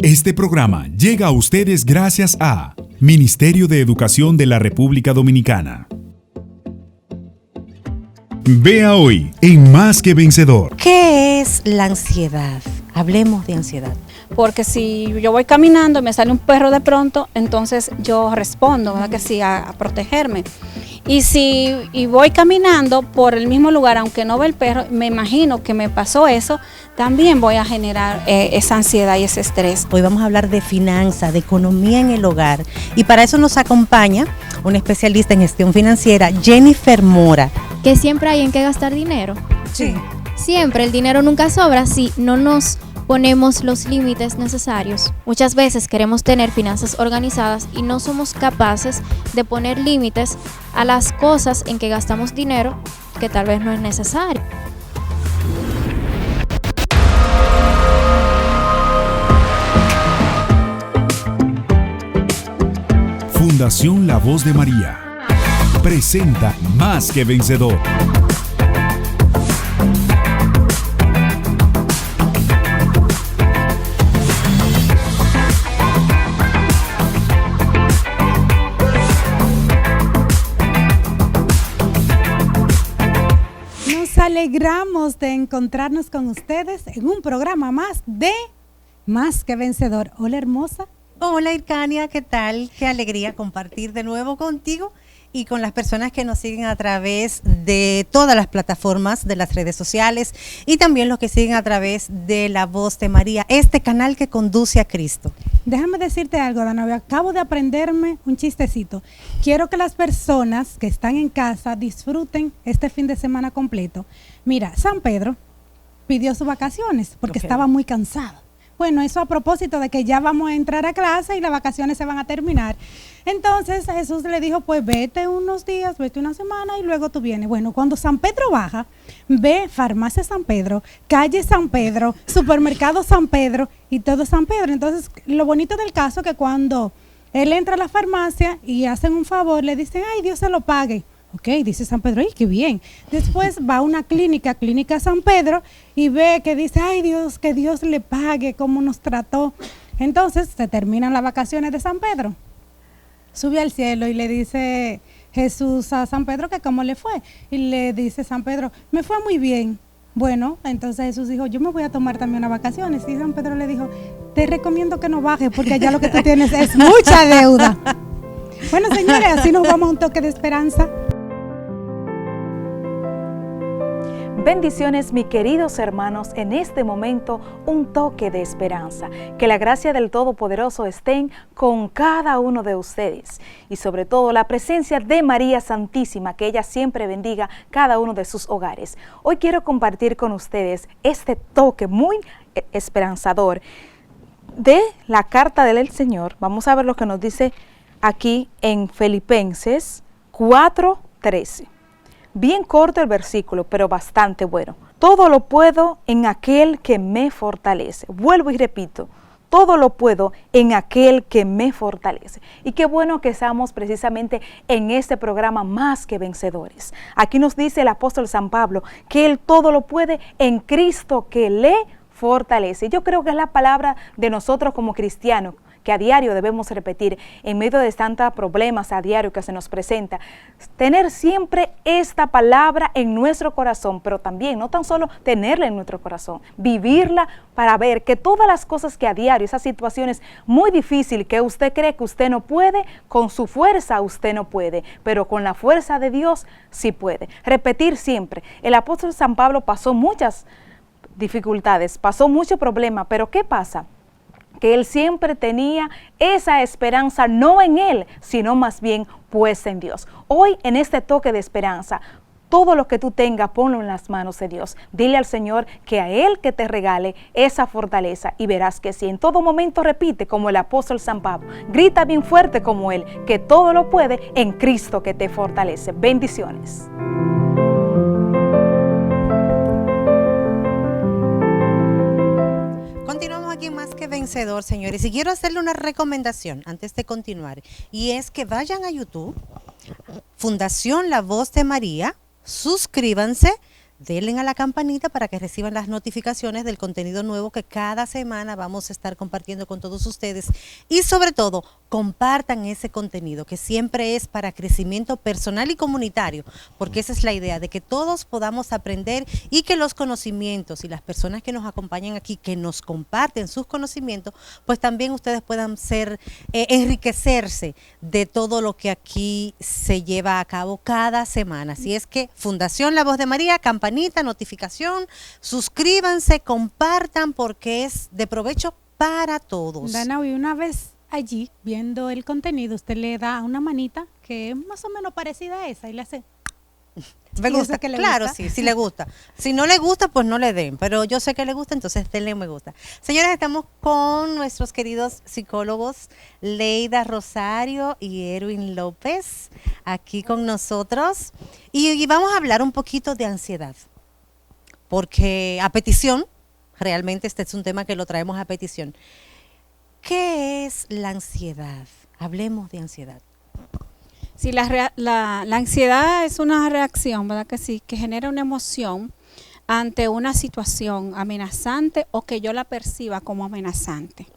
Este programa llega a ustedes gracias a Ministerio de Educación de la República Dominicana. Vea hoy en Más que Vencedor. ¿Qué es la ansiedad? Hablemos de ansiedad. Porque si yo voy caminando y me sale un perro de pronto, entonces yo respondo, ¿verdad que sí? A protegerme. Y si voy caminando por el mismo lugar, aunque no ve el perro, me imagino que me pasó eso, también voy a generar esa ansiedad y ese estrés. Hoy vamos a hablar de finanzas, de economía en el hogar. Y para eso nos acompaña una especialista en gestión financiera, Jennifer Mora. Que siempre hay en qué gastar dinero. Sí. Siempre, el dinero nunca sobra si no nos ponemos los límites necesarios. Muchas veces queremos tener finanzas organizadas y no somos capaces de poner límites a las cosas en que gastamos dinero que tal vez no es necesario. Fundación La Voz de María presenta Más que Vencedor. Nos alegramos de encontrarnos con ustedes en un programa más de Más que Vencedor. Hola, hermosa. Hola, Irkania, ¿qué tal? Qué alegría compartir de nuevo contigo y con las personas que nos siguen a través de todas las plataformas de las redes sociales y también los que siguen a través de La Voz de María, este canal que conduce a Cristo. Déjame decirte algo, Dana. Acabo de aprenderme un chistecito. Quiero que las personas que están en casa disfruten este fin de semana completo. Mira, San Pedro pidió sus vacaciones porque estaba muy cansado. Bueno, eso a propósito de que ya vamos a entrar a clase y las vacaciones se van a terminar. Entonces Jesús le dijo, pues vete unos días, vete una semana y luego tú vienes. Bueno, cuando San Pedro baja, ve Farmacia San Pedro, Calle San Pedro, Supermercado San Pedro y todo San Pedro. Entonces, lo bonito del caso es que cuando él entra a la farmacia y hacen un favor, le dicen, ay, Dios se lo pague. Ok, dice San Pedro, ¡ay, qué bien! Después va a una clínica San Pedro, y ve que dice, ¡ay, Dios, que Dios le pague cómo nos trató! Entonces, se terminan las vacaciones de San Pedro. Sube al cielo y le dice Jesús a San Pedro que cómo le fue. Y le dice San Pedro, me fue muy bien. Bueno, entonces Jesús dijo, yo me voy a tomar también unas vacaciones. Y San Pedro le dijo, te recomiendo que no bajes porque allá lo que tú tienes es mucha deuda. Bueno, señores, así nos vamos a un toque de esperanza. Bendiciones, mis queridos hermanos, en este momento un toque de esperanza. Que la gracia del Todopoderoso estén con cada uno de ustedes y sobre todo la presencia de María Santísima, que ella siempre bendiga cada uno de sus hogares. Hoy quiero compartir con ustedes este toque muy esperanzador de la carta del Señor. Vamos a ver lo que nos dice aquí en Filipenses 4:13. Bien corto el versículo, pero bastante bueno. Todo lo puedo en aquel que me fortalece. Vuelvo y repito, todo lo puedo en aquel que me fortalece. Y qué bueno que estamos precisamente en este programa Más que Vencedores. Aquí nos dice el apóstol San Pablo que él todo lo puede en Cristo que le fortalece. Yo creo que es la palabra de nosotros como cristianos, que a diario debemos repetir en medio de tantos problemas a diario que se nos presenta. Tener siempre esta palabra en nuestro corazón, pero también no tan solo tenerla en nuestro corazón, vivirla para ver que todas las cosas que a diario, esas situaciones muy difíciles que usted cree que usted no puede, con su fuerza usted no puede, pero con la fuerza de Dios sí puede. Repetir siempre. El apóstol San Pablo pasó muchas dificultades, pasó mucho problema, pero ¿qué pasa? Que él siempre tenía esa esperanza, no en él, sino más bien puesta en Dios. Hoy, en este toque de esperanza, todo lo que tú tengas, ponlo en las manos de Dios. Dile al Señor que a Él que te regale esa fortaleza y verás que sí. En todo momento repite como el apóstol San Pablo. Grita bien fuerte como Él, que todo lo puede en Cristo que te fortalece. Bendiciones. Continuamos aquí en Más que Vencedor, señores, y quiero hacerle una recomendación antes de continuar, y es que vayan a YouTube, Fundación La Voz de María, suscríbanse, denle a la campanita para que reciban las notificaciones del contenido nuevo que cada semana vamos a estar compartiendo con todos ustedes. Y sobre todo, compartan ese contenido que siempre es para crecimiento personal y comunitario, porque esa es la idea, de que todos podamos aprender y que los conocimientos y las personas que nos acompañan aquí, que nos comparten sus conocimientos, pues también ustedes puedan ser, enriquecerse de todo lo que aquí se lleva a cabo cada semana. Así es que Fundación La Voz de María, campanita, notificación, suscríbanse, compartan, porque es de provecho para todos. Dana, y una vez allí, viendo el contenido, usted le da una manita que es más o menos parecida a esa y le hace... Me gusta, que claro, gusta. Sí le gusta. Si no le gusta, pues no le den, pero yo sé que le gusta, entonces denle me gusta. Señores, estamos con nuestros queridos psicólogos Leida Rosario y Erwin López aquí con nosotros y vamos a hablar un poquito de ansiedad, porque a petición, realmente este es un tema que lo traemos a petición. ¿Qué es la ansiedad? Hablemos de ansiedad. Sí, la ansiedad es una reacción, ¿verdad que sí? Que genera una emoción ante una situación amenazante o que yo la perciba como amenazante.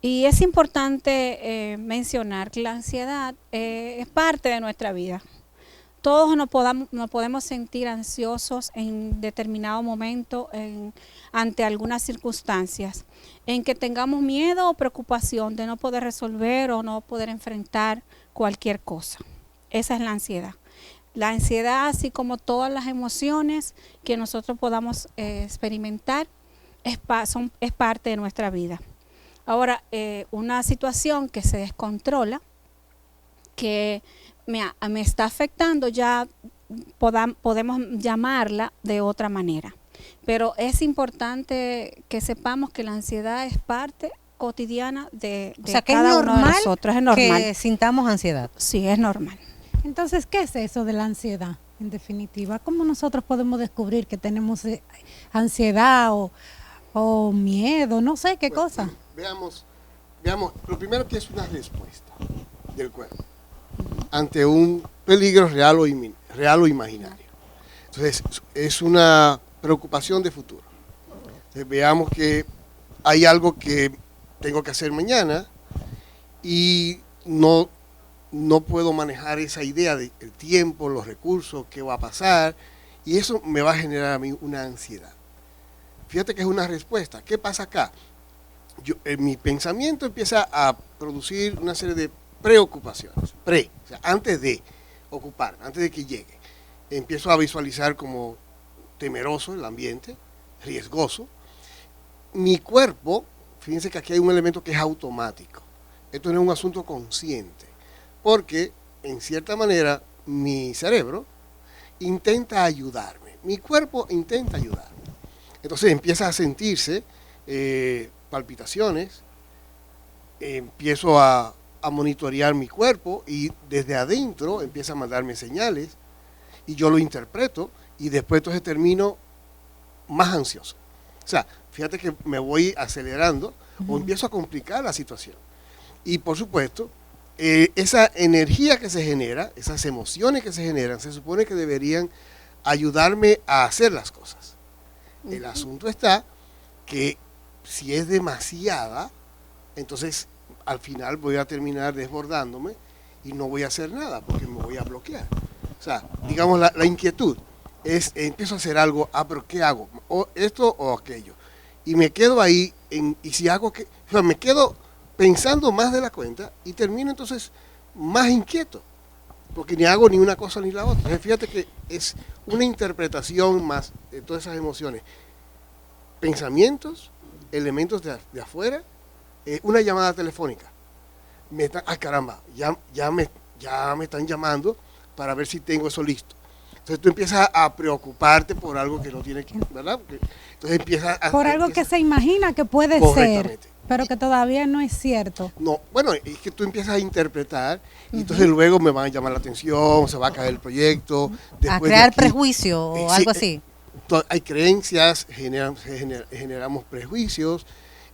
Y es importante mencionar que la ansiedad es parte de nuestra vida. Todos nos podemos sentir ansiosos en determinado momento ante algunas circunstancias, en que tengamos miedo o preocupación de no poder resolver o no poder enfrentar cualquier cosa. Esa es la ansiedad. La ansiedad, así como todas las emociones que nosotros podamos experimentar, es parte de nuestra vida. Ahora, una situación que se descontrola, que me está afectando, ya podemos llamarla de otra manera. Pero es importante que sepamos que la ansiedad es parte cotidiana de cada uno de nosotros. Es normal que sintamos ansiedad. Sí, es normal. Entonces, ¿qué es eso de la ansiedad? En definitiva, ¿cómo nosotros podemos descubrir que tenemos ansiedad o miedo? No sé qué cosa. Veamos, lo primero que es una respuesta del cuerpo ante un peligro real o imaginario. Entonces, es una preocupación de futuro. Entonces, veamos que hay algo que tengo que hacer mañana y no puedo manejar esa idea del tiempo, los recursos, qué va a pasar, y eso me va a generar a mí una ansiedad. Fíjate que es una respuesta. ¿Qué pasa acá? Mi pensamiento empieza a producir una serie de preocupaciones, o sea, antes de ocupar, antes de que llegue. Empiezo a visualizar como temeroso el ambiente, riesgoso. Mi cuerpo, fíjense que aquí hay un elemento que es automático. Esto no es un asunto consciente, porque en cierta manera mi cerebro intenta ayudarme, mi cuerpo intenta ayudarme. Entonces empieza a sentirse palpitaciones, empiezo a monitorear mi cuerpo y desde adentro empieza a mandarme señales y yo lo interpreto y después entonces termino más ansioso. O sea, fíjate que me voy acelerando o empiezo a complicar la situación. Y por supuesto, esa energía que se genera, esas emociones que se generan, se supone que deberían ayudarme a hacer las cosas. El asunto está que si es demasiada, entonces al final voy a terminar desbordándome y no voy a hacer nada porque me voy a bloquear. O sea, digamos la inquietud es, empiezo a hacer algo, pero ¿qué hago? O esto o aquello. Y me quedo ahí, y si hago que, o sea, me quedo pensando más de la cuenta y termino entonces más inquieto, porque ni hago ni una cosa ni la otra. Entonces, fíjate que es una interpretación más de todas esas emociones. Pensamientos, elementos de afuera, una llamada telefónica. Caramba, ya me están llamando para ver si tengo eso listo. Entonces tú empiezas a preocuparte por algo que no tiene que, ¿verdad? Entonces empiezas a... Por algo que se imagina que puede ser, pero que todavía no es cierto. No, bueno, es que tú empiezas a interpretar y entonces luego me van a llamar la atención, se va a caer el proyecto. A crear prejuicio o algo así. Hay creencias, generamos prejuicios,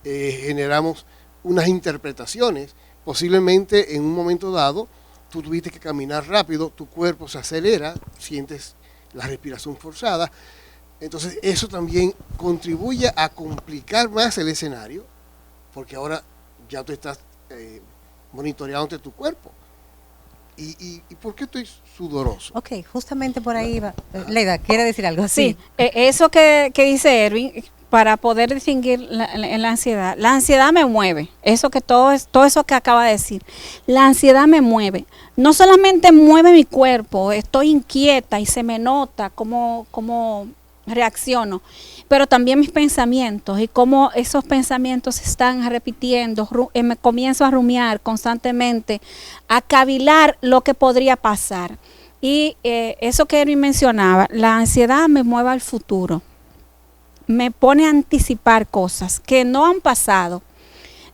generamos unas interpretaciones. Posiblemente en un momento dado tú tuviste que caminar rápido, tu cuerpo se acelera, sientes la respiración forzada, Entonces eso también contribuye a complicar más el escenario, porque ahora ya tú estás monitoreando tu cuerpo. ¿Y por qué estoy sudoroso? Ok, justamente por ahí va. Leida, ¿quiere decir algo? Sí, eso que dice Erwin, para poder distinguir la ansiedad. La ansiedad me mueve, todo eso que acaba de decir. La ansiedad me mueve. No solamente mueve mi cuerpo, estoy inquieta y se me nota cómo reacciono, pero también mis pensamientos y cómo esos pensamientos se están repitiendo. Me comienzo a rumiar constantemente, a cavilar lo que podría pasar. Y eso que Erwin mencionaba, la ansiedad me mueve al futuro, me pone a anticipar cosas que no han pasado,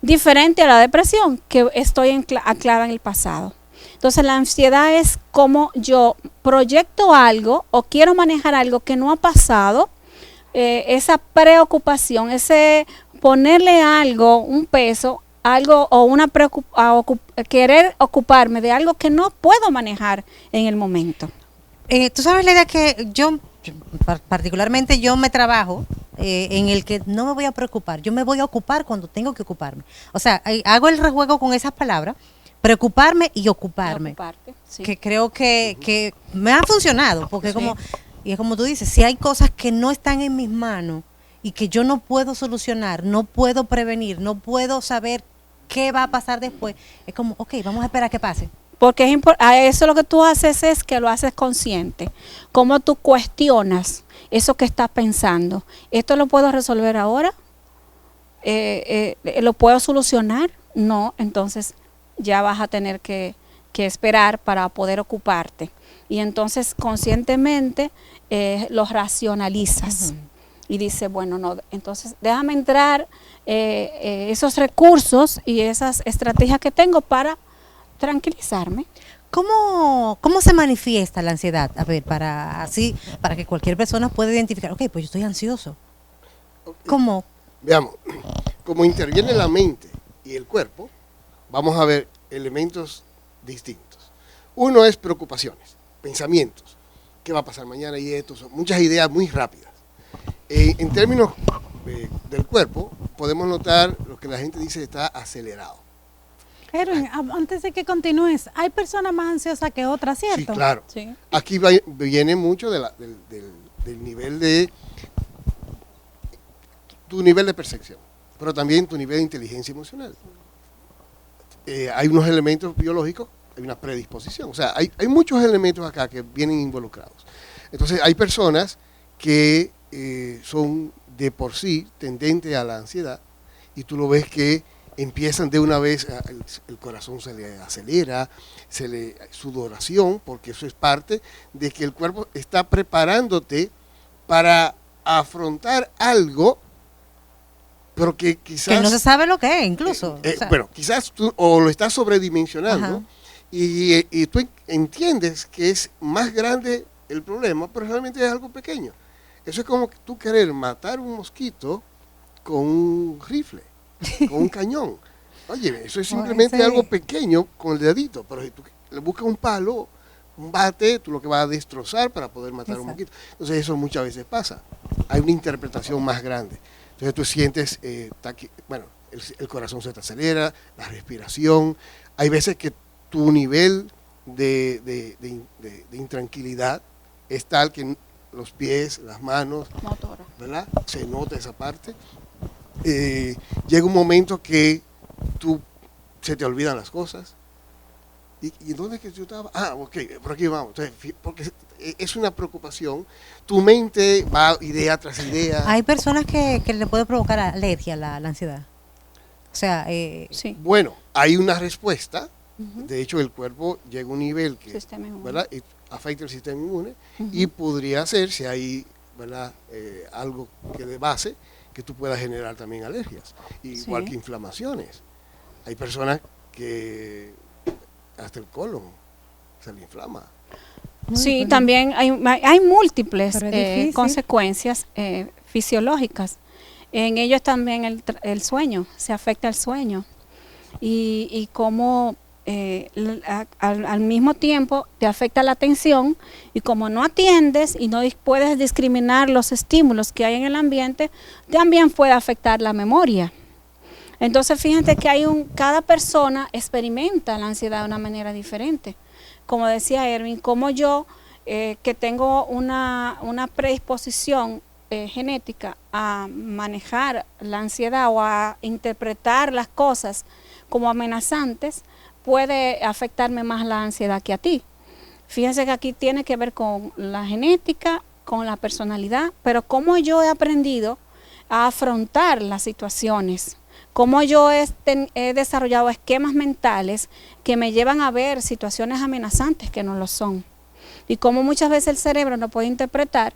diferente a la depresión, que estoy anclada en el pasado. Entonces la ansiedad es como yo proyecto algo o quiero manejar algo que no ha pasado, esa preocupación, ese ponerle algo, un peso, algo o querer ocuparme de algo que no puedo manejar en el momento. Tú sabes, Leida, que particularmente yo me trabajo en el que no me voy a preocupar, yo me voy a ocupar cuando tengo que ocuparme. O sea, hago el rejuego con esas palabras, preocuparme y ocuparme. Sí. Que creo que me ha funcionado, porque Sí. y es como tú dices, si hay cosas que no están en mis manos y que yo no puedo solucionar, no puedo prevenir, no puedo saber qué va a pasar después, es como, ok, vamos a esperar a que pase. Porque eso lo que tú haces es que lo haces consciente. Cómo tú cuestionas eso que estás pensando. ¿Esto lo puedo resolver ahora? ¿Lo puedo solucionar? No, entonces ya vas a tener que esperar para poder ocuparte. Y entonces conscientemente lo racionalizas. Y dices, bueno, no, entonces déjame entrar esos recursos y esas estrategias que tengo para tranquilizarme. ¿Cómo se manifiesta la ansiedad? A ver, para que cualquier persona pueda identificar, ok, pues yo estoy ansioso. ¿Cómo? Veamos, como interviene la mente y el cuerpo, vamos a ver elementos distintos. Uno es preocupaciones, pensamientos. ¿Qué va a pasar mañana? Y esto, son muchas ideas muy rápidas. En términos del cuerpo, podemos notar lo que la gente dice está acelerado. Erwin, antes de que continúes, hay personas más ansiosas que otras, ¿cierto? Sí, claro. Sí. Aquí viene mucho del nivel de tu nivel de percepción, pero también tu nivel de inteligencia emocional. Hay unos elementos biológicos, hay una predisposición, o sea, hay muchos elementos acá que vienen involucrados. Entonces, hay personas que son de por sí tendentes a la ansiedad y tú lo ves que empiezan de una vez, el corazón se le acelera, sudoración, porque eso es parte de que el cuerpo está preparándote para afrontar algo, pero que quizás... Que no se sabe lo que es, incluso. Bueno, quizás tú o lo estás sobredimensionando y tú entiendes que es más grande el problema, pero realmente es algo pequeño. Eso es como tú querer matar un mosquito con un rifle, con un cañón. Oye, eso es simplemente algo pequeño con el dedito, pero si tú le buscas un palo, un bate, tú lo que vas a destrozar para poder matar un mosquito. Entonces eso muchas veces pasa. Hay una interpretación más grande. Entonces tú sientes, el corazón se te acelera, la respiración. Hay veces que tu nivel de intranquilidad es tal que los pies, las manos, Motora, ¿verdad? Se nota esa parte. Llega un momento que se te olvidan las cosas. ¿Y dónde es que yo estaba? Ah, ok, por aquí vamos. Entonces, porque es una preocupación. Tu mente va idea tras idea. Hay personas que le puede provocar alergia la ansiedad. O sea, sí. Bueno, hay una respuesta. De hecho, el cuerpo llega a un nivel que, ¿verdad? Afecta el sistema inmune y podría ser, si hay, ¿verdad? Algo que de base, que tú puedas generar también alergias, igual que inflamaciones. Hay personas que hasta el colon se le inflama. Sí, también hay múltiples consecuencias fisiológicas. En ellos también el sueño, se afecta el sueño y cómo al mismo tiempo te afecta la atención, y como no atiendes y no puedes discriminar los estímulos que hay en el ambiente, también puede afectar la memoria. Entonces fíjate que cada persona experimenta la ansiedad de una manera diferente. Como decía Erwin, como yo que tengo una predisposición genética a manejar la ansiedad o a interpretar las cosas como amenazantes, puede afectarme más la ansiedad que a ti. Fíjense que aquí tiene que ver con la genética, con la personalidad, pero cómo yo he aprendido a afrontar las situaciones, cómo yo he desarrollado esquemas mentales que me llevan a ver situaciones amenazantes que no lo son, y cómo muchas veces el cerebro no puede interpretar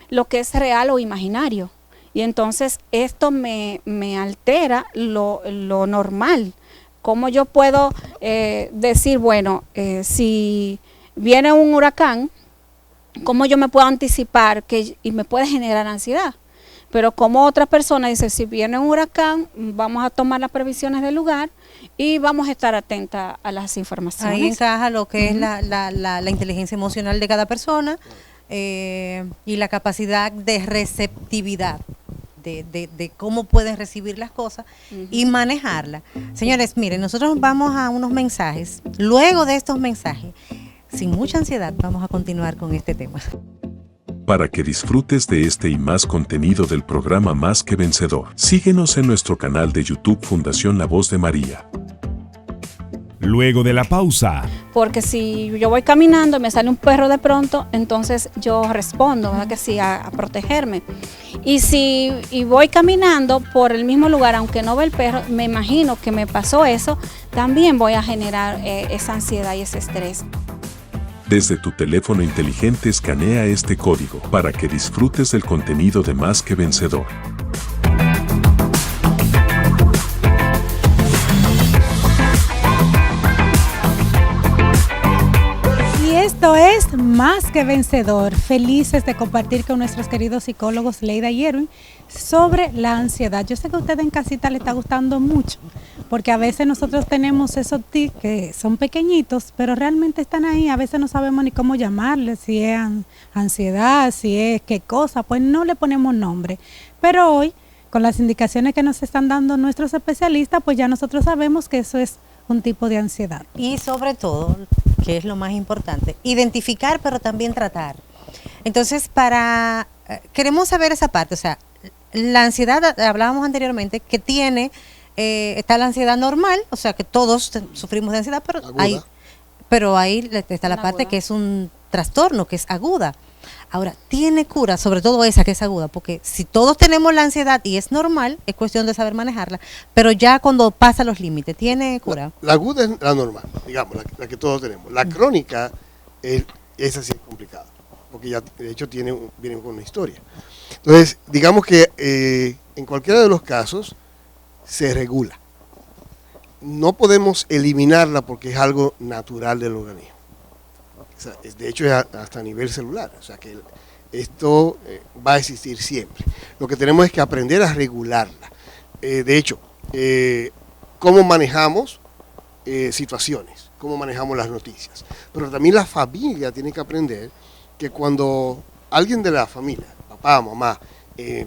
lo que es real o imaginario, y entonces esto me altera lo normal. Cómo yo puedo decir, bueno, si viene un huracán, cómo yo me puedo anticipar y me puede generar ansiedad. Pero como otra persona dice, si viene un huracán, vamos a tomar las previsiones del lugar y vamos a estar atentas a las informaciones. Ahí encaja lo que es la inteligencia emocional de cada persona y la capacidad de receptividad. De cómo pueden recibir las cosas y manejarlas. Señores, miren, nosotros vamos a unos mensajes. Luego de estos mensajes, sin mucha ansiedad, vamos a continuar con este tema. Para que disfrutes de este y más contenido del programa Más que Vencedor, síguenos en nuestro canal de YouTube Fundación La Voz de María. Luego de la pausa. Porque si yo voy caminando y me sale un perro de pronto, entonces yo respondo, ¿verdad que sí? A protegerme. Y si voy caminando por el mismo lugar, aunque no ve el perro, me imagino que me pasó eso, también voy a generar esa ansiedad y ese estrés. Desde tu teléfono inteligente escanea este código para que disfrutes del contenido de Más que Vencedor. Esto es Más que Vencedor. Felices de compartir con nuestros queridos psicólogos Leida y Erwin sobre la ansiedad. Yo sé que a ustedes en casita les está gustando mucho, porque a veces nosotros tenemos esos tics que son pequeñitos, pero realmente están ahí. A veces no sabemos ni cómo llamarles, si es ansiedad, si es qué cosa, pues no le ponemos nombre. Pero hoy, con las indicaciones que nos están dando nuestros especialistas, pues ya nosotros sabemos que eso es un tipo de ansiedad. Y sobre todo, que es lo más importante, identificar pero también tratar. Entonces, queremos saber esa parte, o sea, la ansiedad, hablábamos anteriormente, que está la ansiedad normal, o sea, que todos sufrimos de ansiedad, pero ahí está la parte que es un trastorno, que es aguda. Ahora, tiene cura, sobre todo esa que es aguda, porque si todos tenemos la ansiedad y es normal, es cuestión de saber manejarla, pero ya cuando pasa los límites, ¿tiene cura? La aguda es la normal, digamos, la que todos tenemos. La crónica, esa sí es complicada, porque ya de hecho viene con una historia. Entonces, digamos que en cualquiera de los casos se regula. No podemos eliminarla porque es algo natural del organismo. O sea, de hecho es hasta a nivel celular, o sea que esto va a existir siempre. Lo que tenemos es que aprender a regularla. De hecho, cómo manejamos situaciones, cómo manejamos las noticias. Pero también la familia tiene que aprender que cuando alguien de la familia, papá, mamá,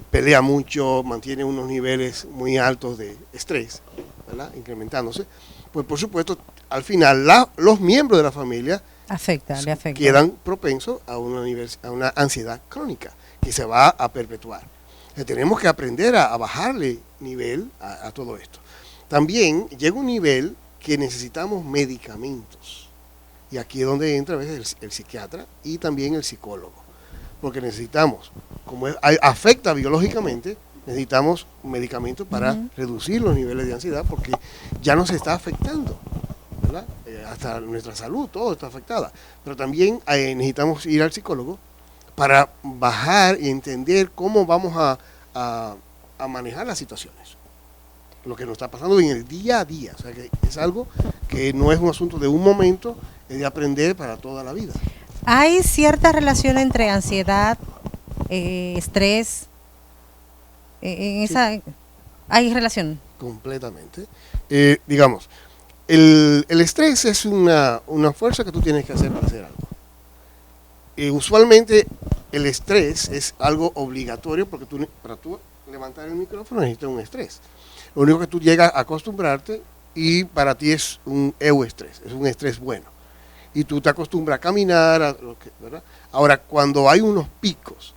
pelea mucho, mantiene unos niveles muy altos de estrés, ¿verdad?, incrementándose, pues por supuesto, al final los miembros de la familia le afecta. Quedan propensos a una ansiedad crónica que se va a perpetuar. Tenemos que aprender a bajarle nivel a todo esto. También llega un nivel que necesitamos medicamentos. Y aquí es donde entra a veces el psiquiatra y también el psicólogo. Porque necesitamos, afecta biológicamente, necesitamos medicamentos para reducir los niveles de ansiedad porque ya nos está afectando, ¿verdad? Hasta nuestra salud, todo está afectada. Pero también necesitamos ir al psicólogo para bajar y entender cómo vamos a manejar las situaciones. Lo que nos está pasando en el día a día. O sea, que es algo que no es un asunto de un momento, es de aprender para toda la vida. ¿Hay cierta relación entre ansiedad, estrés? ¿Hay relación? Completamente. Digamos, El estrés es una fuerza que tú tienes que hacer para hacer algo. Usualmente el estrés es algo obligatorio porque para tú levantar el micrófono necesitas un estrés. Lo único que tú llegas a acostumbrarte y para ti es un euestrés, es un estrés bueno. Y tú te acostumbras a caminar, ¿verdad? Ahora, cuando hay unos picos,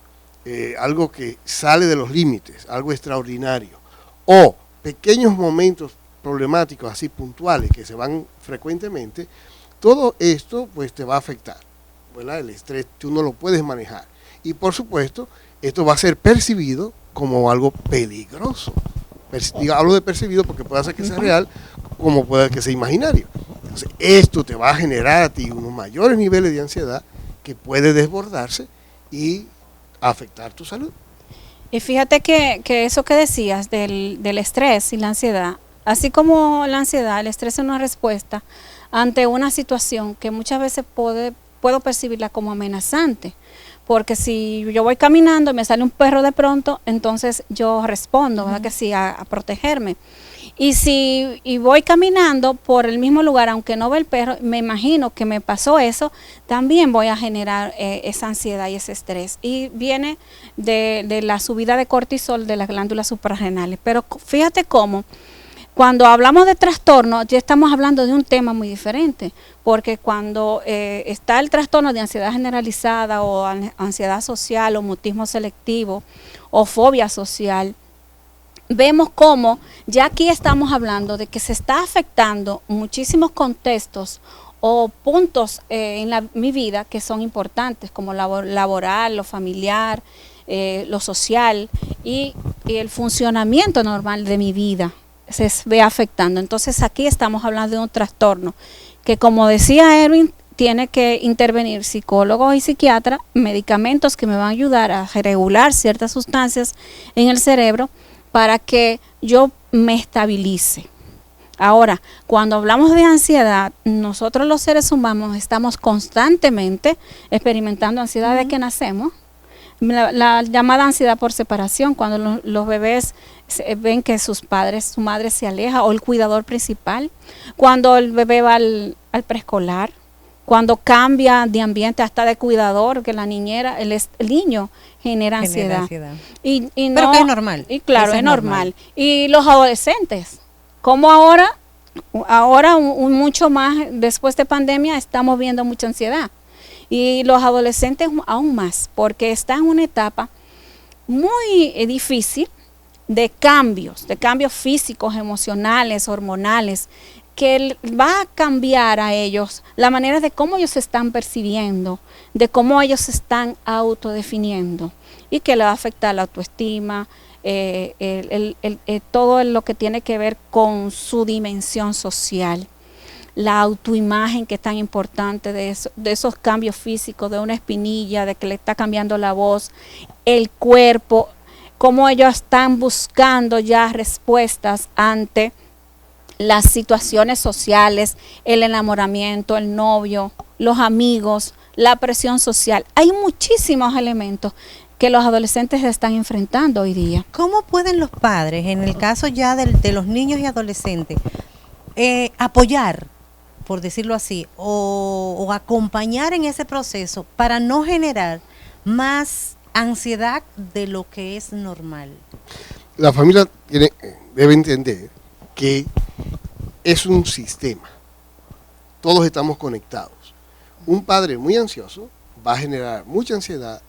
algo que sale de los límites, algo extraordinario, o pequeños momentos problemáticos así puntuales que se van frecuentemente, todo esto pues te va a afectar, ¿verdad? El estrés tú no lo puedes manejar y por supuesto esto va a ser percibido como algo peligroso. Hablo de percibido porque puede ser que sea real como puede que sea imaginario. Entonces esto te va a generar a ti unos mayores niveles de ansiedad que puede desbordarse y afectar tu salud. Y fíjate que eso que decías del estrés y la ansiedad, así como la ansiedad, el estrés es una respuesta ante una situación que muchas veces puedo percibirla como amenazante. Porque si yo voy caminando y me sale un perro de pronto, entonces yo respondo, ¿verdad que sí? A protegerme. Y si voy caminando por el mismo lugar, aunque no ve el perro, me imagino que me pasó eso, también voy a generar esa ansiedad y ese estrés. Y viene de la subida de cortisol de las glándulas suprarrenales. Pero fíjate cómo, cuando hablamos de trastorno, ya estamos hablando de un tema muy diferente, porque cuando está el trastorno de ansiedad generalizada o ansiedad social o mutismo selectivo o fobia social, vemos cómo ya aquí estamos hablando de que se está afectando muchísimos contextos o puntos en mi vida que son importantes, como laboral, lo familiar, lo social y el funcionamiento normal de mi vida se ve afectando. Entonces aquí estamos hablando de un trastorno que, como decía Erwin, tiene que intervenir psicólogos y psiquiatras, medicamentos que me van a ayudar a regular ciertas sustancias en el cerebro para que yo me estabilice. Ahora, cuando hablamos de ansiedad, nosotros los seres humanos estamos constantemente experimentando ansiedad desde que nacemos. La llamada ansiedad por separación, cuando los bebés ven que su madre se aleja, o el cuidador principal, cuando el bebé va al preescolar, cuando cambia de ambiente hasta de cuidador, que la niñera, el niño genera ansiedad. Y no, pero que es normal. Y claro, es normal. Y los adolescentes, como ahora mucho más después de pandemia, estamos viendo mucha ansiedad. Y los adolescentes aún más, porque están en una etapa muy difícil de cambios físicos, emocionales, hormonales, que va a cambiar a ellos la manera de cómo ellos se están percibiendo, de cómo ellos se están autodefiniendo y que le va a afectar la autoestima, todo lo que tiene que ver con su dimensión social. La autoimagen, que es tan importante, de esos cambios físicos, de una espinilla, de que le está cambiando la voz, el cuerpo, cómo ellos están buscando ya respuestas ante las situaciones sociales, el enamoramiento, el novio, los amigos, la presión social. Hay muchísimos elementos que los adolescentes están enfrentando hoy día. ¿Cómo pueden los padres, en el caso ya de los niños y adolescentes, apoyar, por decirlo así, o acompañar en ese proceso para no generar más ansiedad de lo que es normal? La familia debe entender que es un sistema. Todos estamos conectados. Un padre muy ansioso va a generar mucha ansiedad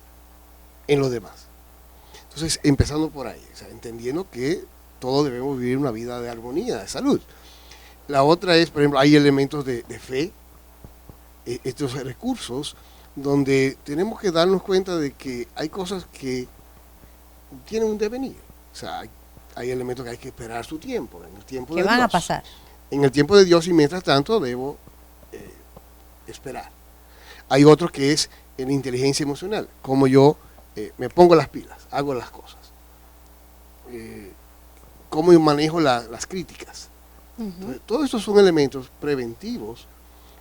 en los demás. Entonces, empezando por ahí, o sea, entendiendo que todos debemos vivir una vida de armonía, de salud. La otra es, por ejemplo, hay elementos de fe, estos recursos, donde tenemos que darnos cuenta de que hay cosas que tienen un devenir. O sea, hay elementos que hay que esperar su tiempo, en el tiempo de Dios. Que van a pasar. En el tiempo de Dios, y mientras tanto debo esperar. Hay otro que es en inteligencia emocional, como yo me pongo las pilas, hago las cosas. Cómo yo manejo las críticas. Entonces, todos estos son elementos preventivos,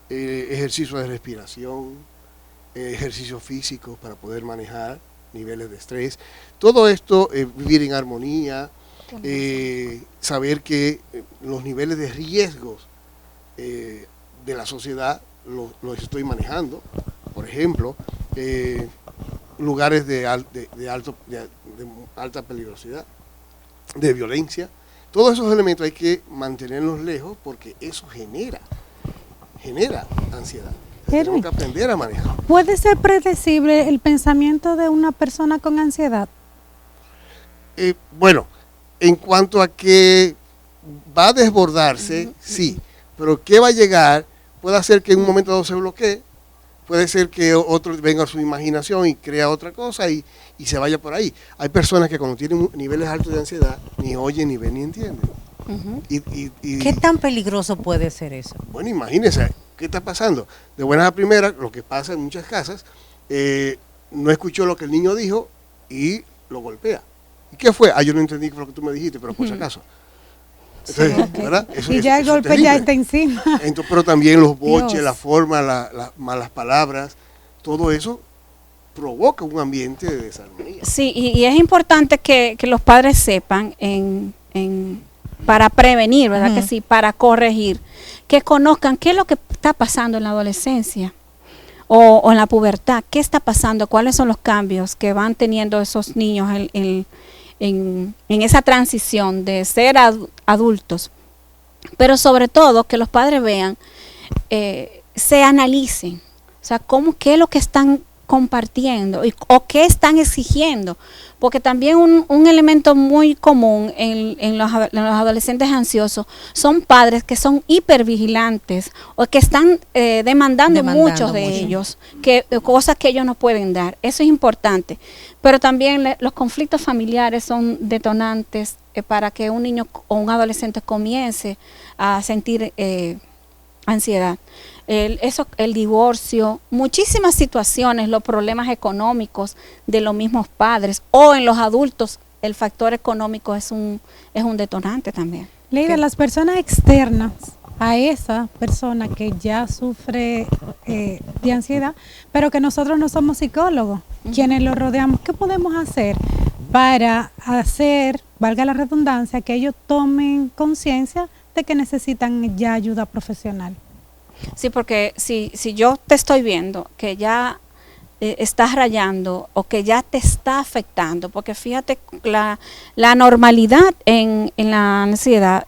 ejercicio de respiración, ejercicio físico para poder manejar niveles de estrés. Todo esto, vivir en armonía, saber que los niveles de riesgos de la sociedad los estoy manejando. Por ejemplo, lugares de alta peligrosidad, de violencia. Todos esos elementos hay que mantenerlos lejos porque eso genera ansiedad. Tenemos que aprender a manejar. ¿Puede ser predecible el pensamiento de una persona con ansiedad? Bueno, en cuanto a que va a desbordarse, sí, pero ¿qué va a llegar? Puede ser que en un momento dado se bloquee, puede ser que otro venga a su imaginación y crea otra cosa y se vaya por ahí. Hay personas que cuando tienen niveles altos de ansiedad ni oyen, ni ven, ni entienden. ¿Qué tan peligroso puede ser eso? Bueno, imagínense, ¿qué está pasando? De buenas a primeras, lo que pasa en muchas casas, no escuchó lo que el niño dijo y lo golpea. ¿Y qué fue? Yo no entendí lo que tú me dijiste, pero por si acaso. Entonces, Sí, okay. ¿verdad? Y ya el golpe ya está encima. Entonces, pero también los boches, Dios. la forma, las malas palabras, todo eso provoca un ambiente de desarmonía. Sí, y es importante que los padres sepan para prevenir, ¿verdad? Que sí, para corregir, que conozcan qué es lo que está pasando en la adolescencia o en la pubertad, qué está pasando, cuáles son los cambios que van teniendo esos niños en esa transición de ser adultos. Pero sobre todo que los padres vean, se analicen, o sea, qué es lo que están compartiendo o qué están exigiendo, porque también un elemento muy común en los adolescentes ansiosos son padres que son hipervigilantes o que están demandando mucho de ellos, cosas que ellos no pueden dar. Eso es importante, pero también los conflictos familiares son detonantes para que un niño o un adolescente comience a sentir ansiedad. El divorcio, muchísimas situaciones, los problemas económicos de los mismos padres o en los adultos, el factor económico es un detonante también. Leida, las personas externas a esa persona que ya sufre de ansiedad, pero que nosotros no somos psicólogos, quienes lo rodeamos, ¿qué podemos hacer para hacer, valga la redundancia, que ellos tomen conciencia de que necesitan ya ayuda profesional? Sí, porque si yo te estoy viendo que ya estás rayando o que ya te está afectando, porque fíjate, la normalidad en la ansiedad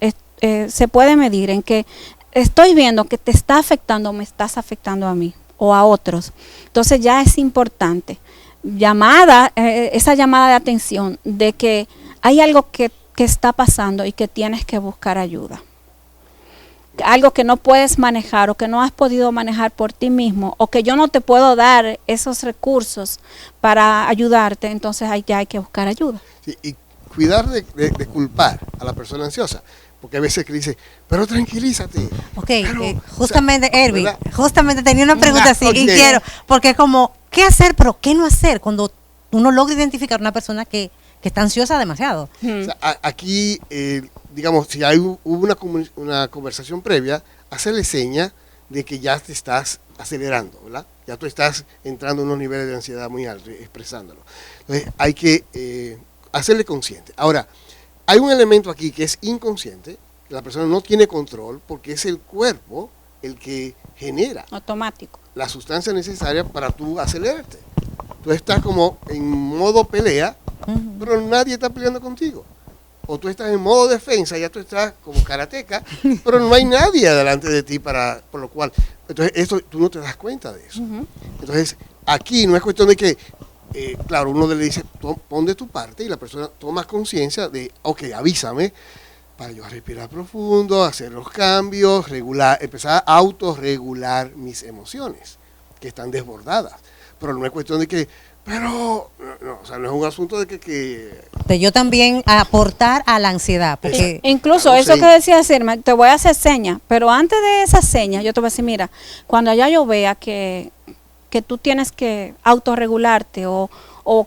se puede medir en que estoy viendo que te está afectando o me estás afectando a mí o a otros. Entonces ya es importante esa llamada de atención de que hay algo que está pasando y que tienes que buscar ayuda. Algo que no puedes manejar o que no has podido manejar por ti mismo o que yo no te puedo dar esos recursos para ayudarte, entonces ya hay que buscar ayuda. Sí, y cuidar de culpar a la persona ansiosa, porque a veces que dice, pero tranquilízate. Ok, pero, justamente, o sea, Ervi, ¿verdad? justamente tenía una pregunta así y Okay. quiero, porque es como, ¿qué hacer pero qué no hacer cuando uno logra identificar una persona que está ansiosa demasiado? O sea, aquí, digamos, si hubo una conversación previa, hacerle seña de que ya te estás acelerando, ¿verdad? Ya tú estás entrando en unos niveles de ansiedad muy altos, expresándolo. Entonces, hay que hacerle consciente. Ahora, hay un elemento aquí que es inconsciente, que la persona no tiene control, porque es el cuerpo el que genera Automático. la sustancia necesaria para tú acelerarte. Tú estás como en modo pelea, pero nadie está peleando contigo. O tú estás en modo defensa, ya tú estás como karateca, pero no hay nadie delante de ti por lo cual, entonces tú no te das cuenta de eso. Entonces, aquí no es cuestión de que, claro, uno le dice, pon de tu parte y la persona toma conciencia de, ok, avísame, para yo respirar profundo, hacer los cambios, empezar a autorregular mis emociones, que están desbordadas. Pero no es cuestión de que, no, o sea, no es un asunto de que De yo también aportar a la ansiedad, porque Incluso claro, eso sí. que decía Irma, te voy a hacer señas, pero antes de esa seña yo te voy a decir, mira, cuando ya yo vea que tú tienes que autorregularte o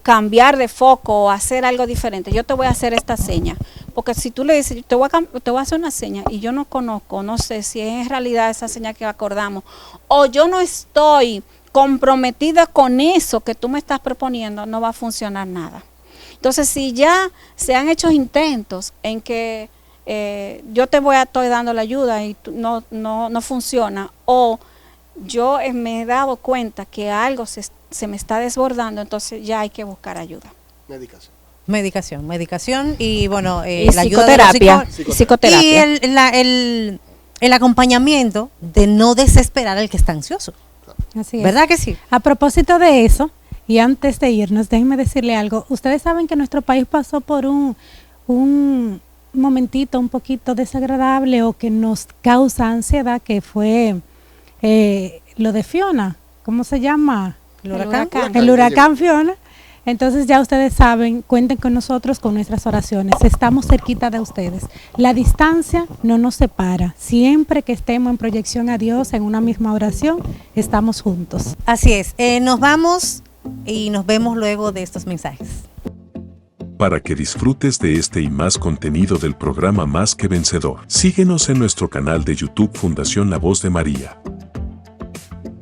cambiar de foco o hacer algo diferente, yo te voy a hacer esta seña. Porque si tú le dices, te voy a hacer una seña y yo no conozco, no sé si es en realidad esa seña que acordamos, o yo no estoy comprometida con eso que tú me estás proponiendo, no va a funcionar nada. Entonces, si ya se han hecho intentos en que yo estoy dando la ayuda y no funciona, o yo me he dado cuenta que algo se me está desbordando, entonces ya hay que buscar ayuda. Medicación y bueno, Y la ayuda de los psicoterapia. y el acompañamiento de no desesperar al que está ansioso. Así es. ¿Verdad que sí? A propósito de eso, y antes de irnos, déjenme decirle algo. Ustedes saben que nuestro país pasó por un momentito un poquito desagradable o que nos causa ansiedad, que fue lo de Fiona. ¿Cómo se llama? El huracán Fiona. Entonces ya ustedes saben, cuenten con nosotros, con nuestras oraciones. Estamos cerquita de ustedes. La distancia no nos separa. Siempre que estemos en proyección a Dios, en una misma oración, estamos juntos. Así es. Nos vamos y nos vemos luego de estos mensajes. Para que disfrutes de este y más contenido del programa Más que Vencedor, síguenos en nuestro canal de YouTube Fundación La Voz de María.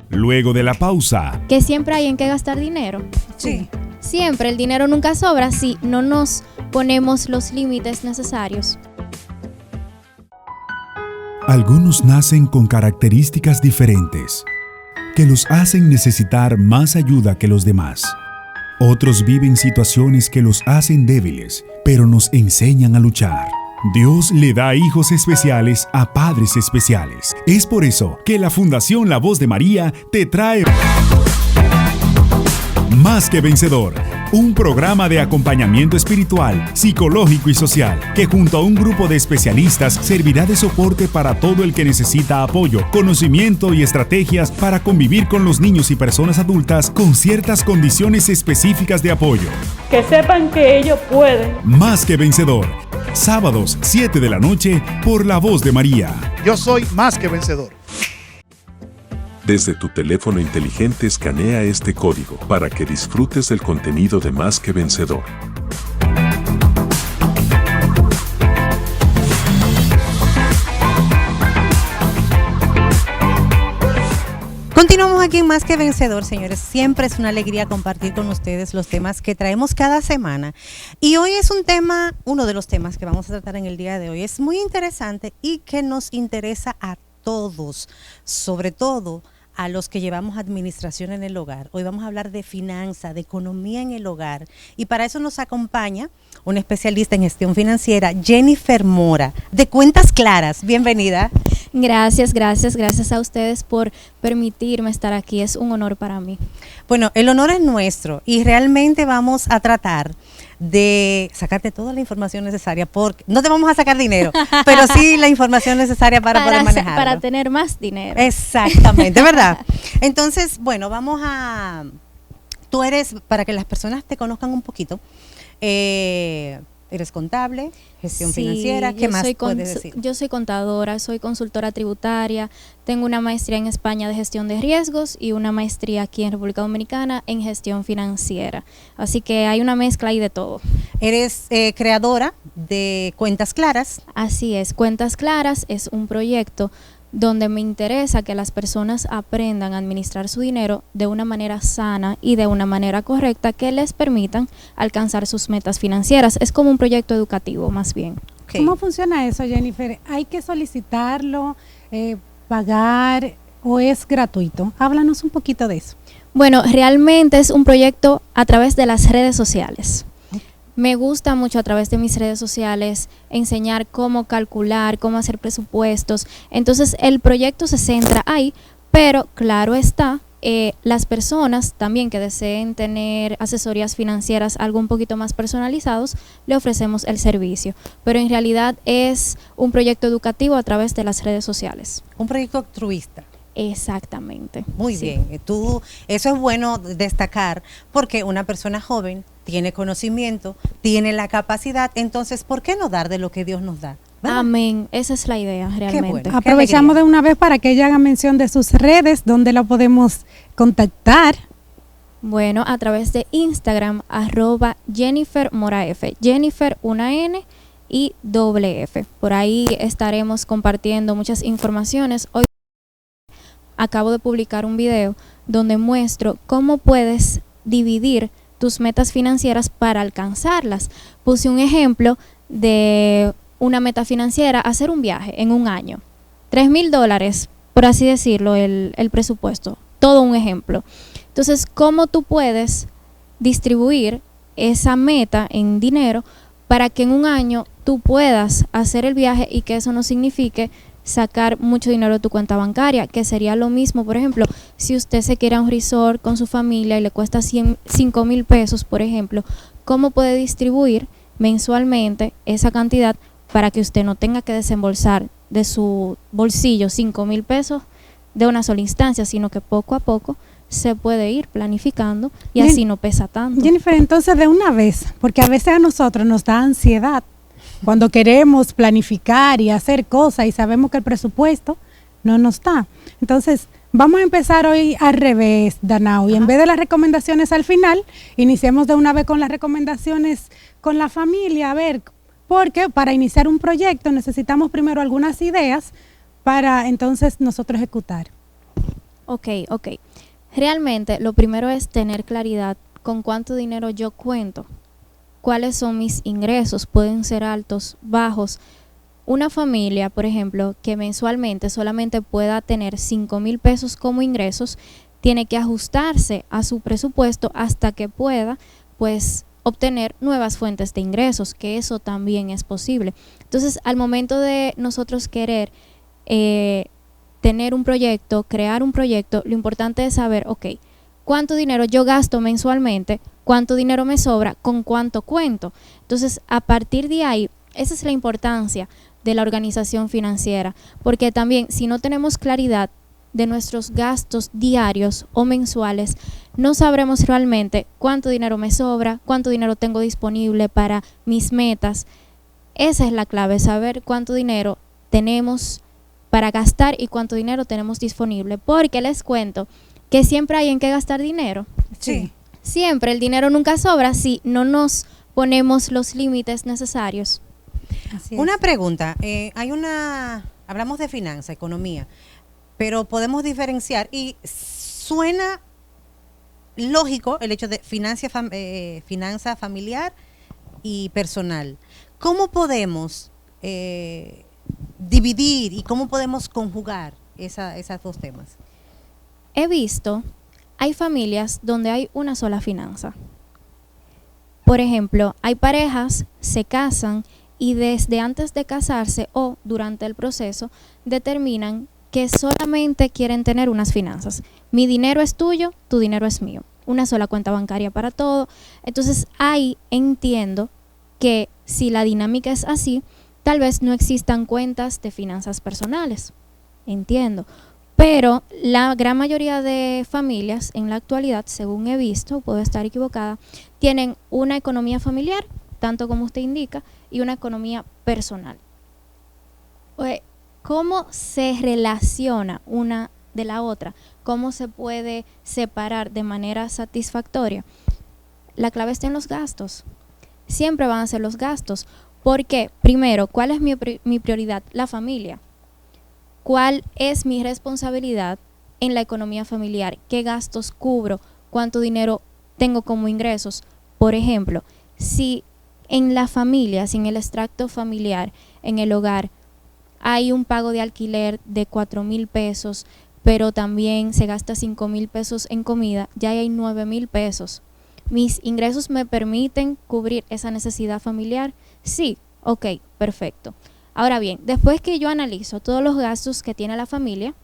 Luego de la pausa, Que siempre hay en qué gastar dinero. Sí. Siempre el dinero nunca sobra si no nos ponemos los límites necesarios. algunos nacen con características diferentes que los hacen necesitar más ayuda que los demás. Otros viven situaciones que los hacen débiles, pero nos enseñan a luchar. Dios le da hijos especiales a padres especiales. Es por eso que la Fundación La Voz de María te trae Más que Vencedor, un programa de acompañamiento espiritual, psicológico y social, que junto a un grupo de especialistas servirá de soporte para todo el que necesita apoyo, conocimiento y estrategias para convivir con los niños y personas adultas con ciertas condiciones específicas de apoyo. Que sepan que ellos pueden. Más que Vencedor, sábados 7 de la noche por La Voz de María. Yo soy más que vencedor. Desde tu teléfono inteligente escanea este código para que disfrutes del contenido de Más que Vencedor. Continuamos aquí en Más que Vencedor, señores. Siempre es una alegría compartir con ustedes los temas que traemos cada semana. Y hoy es un tema, uno de los temas que vamos a tratar en el día de hoy. Es muy interesante y que nos interesa a todos, sobre todo a los que llevamos administración en el hogar. Hoy vamos a hablar de finanzas, de economía en el hogar. Y para eso nos acompaña una especialista en gestión financiera, Jennifer Mora, de Cuentas Claras. Bienvenida. Gracias a ustedes por permitirme estar aquí. Es un honor para mí. Bueno, el honor es nuestro y realmente vamos a tratar de sacarte toda la información necesaria, porque no te vamos a sacar dinero, pero sí la información necesaria para poder manejarlo. Para tener más dinero. Exactamente, ¿verdad? Entonces, bueno, tú eres, para que las personas te conozcan un poquito, eres contable, gestión financiera, ¿qué más puedes decir? Yo soy contadora, soy consultora tributaria, tengo una maestría en España de gestión de riesgos y una maestría aquí en República Dominicana en gestión financiera. Así que hay una mezcla ahí de todo. Eres creadora de Cuentas Claras. Así es, Cuentas Claras es un proyecto donde me interesa que las personas aprendan a administrar su dinero de una manera sana y de una manera correcta que les permitan alcanzar sus metas financieras. Es como un proyecto educativo, más bien. Okay. ¿Cómo funciona eso, Jennifer? ¿Hay que solicitarlo, pagar o es gratuito? Háblanos un poquito de eso. Bueno, realmente es un proyecto a través de las redes sociales. Me gusta mucho a través de mis redes sociales enseñar cómo calcular, cómo hacer presupuestos. Entonces el proyecto se centra ahí, pero claro está, las personas también que deseen tener asesorías financieras algo un poquito más personalizados, le ofrecemos el servicio. Pero en realidad es un proyecto educativo a través de las redes sociales. Un proyecto altruista. Exactamente. Muy bien. Eso es bueno destacar porque una persona joven tiene conocimiento, tiene la capacidad, entonces, ¿por qué no dar de lo que Dios nos da? ¿Verdad? Amén. Esa es la idea realmente. Bueno, aprovechamos de una vez para que ella haga mención de sus redes, donde la podemos contactar. Bueno, a través de Instagram, @JenniferMoraF. Jennifer, una N y doble F. Por ahí estaremos compartiendo muchas informaciones. Hoy acabo de publicar un video donde muestro cómo puedes dividir tus metas financieras para alcanzarlas. Puse un ejemplo de una meta financiera, hacer un viaje en un año. $3,000, por así decirlo, el presupuesto. Todo un ejemplo. Entonces, ¿cómo tú puedes distribuir esa meta en dinero para que en un año tú puedas hacer el viaje y que eso no signifique sacar mucho dinero de tu cuenta bancaria? Que sería lo mismo, por ejemplo, si usted se quiere a un resort con su familia y le cuesta 5,000 pesos, por ejemplo, ¿cómo puede distribuir mensualmente esa cantidad para que usted no tenga que desembolsar de su bolsillo 5,000 pesos de una sola instancia, sino que poco a poco se puede ir planificando y así no pesa tanto? Jennifer, entonces de una vez, porque a veces a nosotros nos da ansiedad cuando queremos planificar y hacer cosas y sabemos que el presupuesto no nos da. Entonces, vamos a empezar hoy al revés, Danao, y en vez de las recomendaciones al final, iniciemos de una vez con las recomendaciones con la familia, a ver, porque para iniciar un proyecto necesitamos primero algunas ideas para entonces nosotros ejecutar. Ok. Realmente lo primero es tener claridad con cuánto dinero yo cuento, cuáles son mis ingresos, pueden ser altos, bajos. Una familia, por ejemplo, que mensualmente solamente pueda tener 5,000 pesos como ingresos, tiene que ajustarse a su presupuesto hasta que pueda, pues, obtener nuevas fuentes de ingresos, que eso también es posible. Entonces, al momento de nosotros querer tener un proyecto, crear un proyecto, lo importante es saber, ok, cuánto dinero yo gasto mensualmente, cuánto dinero me sobra, con cuánto cuento. Entonces, a partir de ahí, esa es la importancia de la organización financiera, porque también si no tenemos claridad de nuestros gastos diarios o mensuales, no sabremos realmente cuánto dinero me sobra, cuánto dinero tengo disponible para mis metas. Esa es la clave, saber cuánto dinero tenemos para gastar y cuánto dinero tenemos disponible, porque les cuento que siempre hay en qué gastar dinero. Sí. Siempre, el dinero nunca sobra si no nos ponemos los límites necesarios. Una pregunta, hablamos de finanza, economía, pero podemos diferenciar y suena lógico el hecho de finanza familiar y personal. ¿Cómo podemos dividir y cómo podemos conjugar esas dos temas? He visto, hay familias donde hay una sola finanza. Por ejemplo, hay parejas, se casan y desde antes de casarse o durante el proceso determinan que solamente quieren tener unas finanzas. Mi dinero es tuyo, tu dinero es mío. Una sola cuenta bancaria para todo. Entonces ahí entiendo que si la dinámica es así, tal vez no existan cuentas de finanzas personales. Entiendo. Pero la gran mayoría de familias en la actualidad, según he visto, puedo estar equivocada, tienen una economía familiar, tanto como usted indica, y una economía personal. ¿Cómo se relaciona una de la otra? ¿Cómo se puede separar de manera satisfactoria? La clave está en los gastos. Siempre van a ser los gastos. Porque, primero, ¿cuál es mi prioridad? La familia. ¿Cuál es mi responsabilidad en la economía familiar? ¿Qué gastos cubro? ¿Cuánto dinero tengo como ingresos? Por ejemplo, si en la familia, si en el extracto familiar, en el hogar, hay un pago de alquiler de 4,000 pesos, pero también se gasta 5,000 pesos en comida, ya hay 9,000 pesos. ¿Mis ingresos me permiten cubrir esa necesidad familiar? Sí, ok, perfecto. Ahora bien, después que yo analizo todos los gastos que tiene la familia,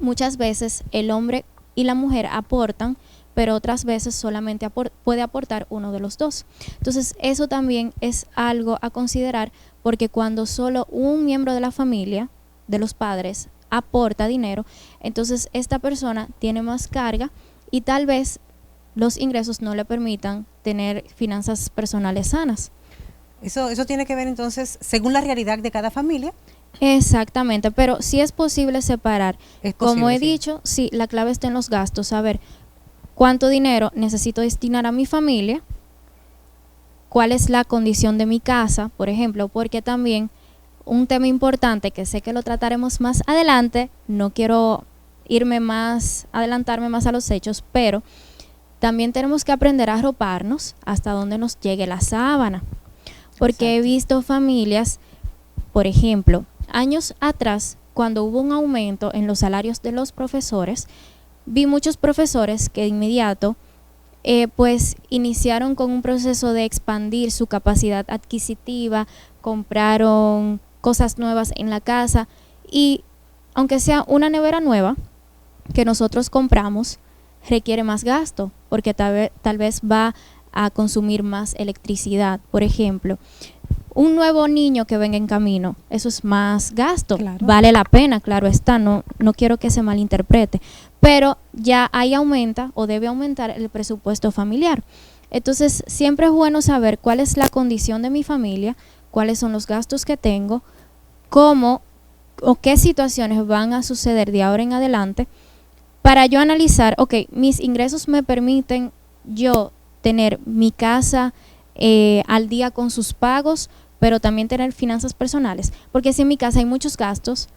muchas veces el hombre y la mujer aportan, pero otras veces solamente puede aportar uno de los dos. Entonces, eso también es algo a considerar, porque cuando solo un miembro de la familia, de los padres, aporta dinero, entonces esta persona tiene más carga y tal vez los ingresos no le permitan tener finanzas personales sanas. Eso tiene que ver entonces según la realidad de cada familia. Exactamente, pero sí es posible separar. Es posible, como he sí. dicho, sí, la clave está en los gastos, saber cuánto dinero necesito destinar a mi familia, cuál es la condición de mi casa, por ejemplo, porque también un tema importante que sé que lo trataremos más adelante, no quiero adelantarme más a los hechos, pero también tenemos que aprender a arroparnos hasta donde nos llegue la sábana. Porque he visto familias Por ejemplo, años atrás, cuando hubo un aumento en los salarios de los profesores, vi muchos profesores que de inmediato pues iniciaron con un proceso de expandir su capacidad adquisitiva, compraron cosas nuevas en la casa y aunque sea una nevera nueva que nosotros compramos, requiere más gasto porque tal vez va a consumir más electricidad. Por ejemplo, un nuevo niño que venga en camino, eso es más gasto, claro. Vale la pena, claro está, no quiero que se malinterprete, pero ya ahí aumenta o debe aumentar el presupuesto familiar. Entonces, siempre es bueno saber cuál es la condición de mi familia, cuáles son los gastos que tengo, cómo o qué situaciones van a suceder de ahora en adelante, para yo analizar, ok, mis ingresos me permiten yo tener mi casa al día con sus pagos, pero también tener finanzas personales, porque si en mi casa hay muchos gastos,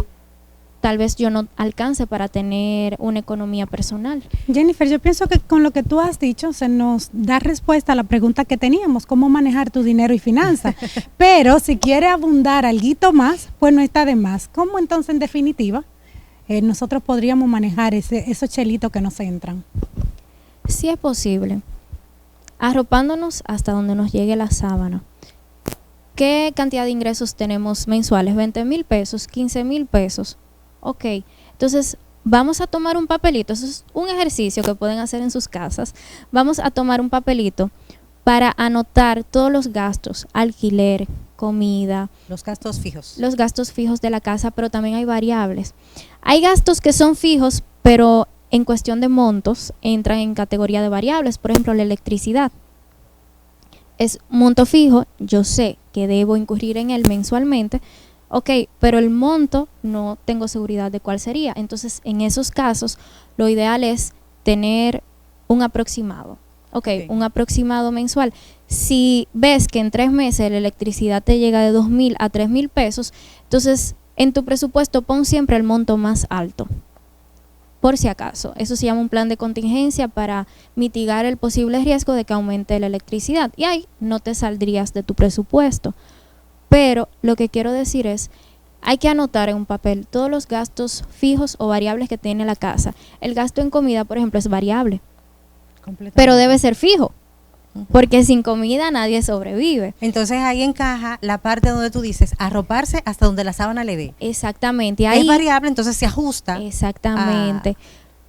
tal vez yo no alcance para tener una economía personal. Jennifer, yo pienso que con lo que tú has dicho se nos da respuesta a la pregunta que teníamos, cómo manejar tu dinero y finanzas, pero si quiere abundar alguito más, pues no está de más. ¿Cómo entonces en definitiva nosotros podríamos manejar esos chelitos que nos entran? Sí es posible, arropándonos hasta donde nos llegue la sábana. ¿Qué cantidad de ingresos tenemos mensuales? 20,000 pesos, 15,000 pesos. Ok, entonces vamos a tomar un papelito, eso es un ejercicio que pueden hacer en sus casas. Vamos a tomar un papelito para anotar todos los gastos, alquiler, comida. Los gastos fijos. Los gastos fijos de la casa, pero también hay variables. Hay gastos que son fijos, pero en cuestión de montos entran en categoría de variables, por ejemplo la electricidad. Es monto fijo, yo sé que debo incurrir en él mensualmente, ok, pero el monto no tengo seguridad de cuál sería. Entonces, en esos casos, lo ideal es tener un aproximado. Okay. Un aproximado mensual. Si ves que en 3 meses la electricidad te llega de 2,000 a 3,000 pesos, entonces en tu presupuesto pon siempre el monto más alto. Por si acaso, eso se llama un plan de contingencia para mitigar el posible riesgo de que aumente la electricidad y ahí no te saldrías de tu presupuesto. Pero lo que quiero decir es, hay que anotar en un papel todos los gastos fijos o variables que tiene la casa. El gasto en comida, por ejemplo, es variable, pero debe ser fijo, porque sin comida nadie sobrevive. Entonces ahí encaja la parte donde tú dices arroparse hasta donde la sábana le dé. Exactamente. Ahí es variable, entonces se ajusta. Exactamente.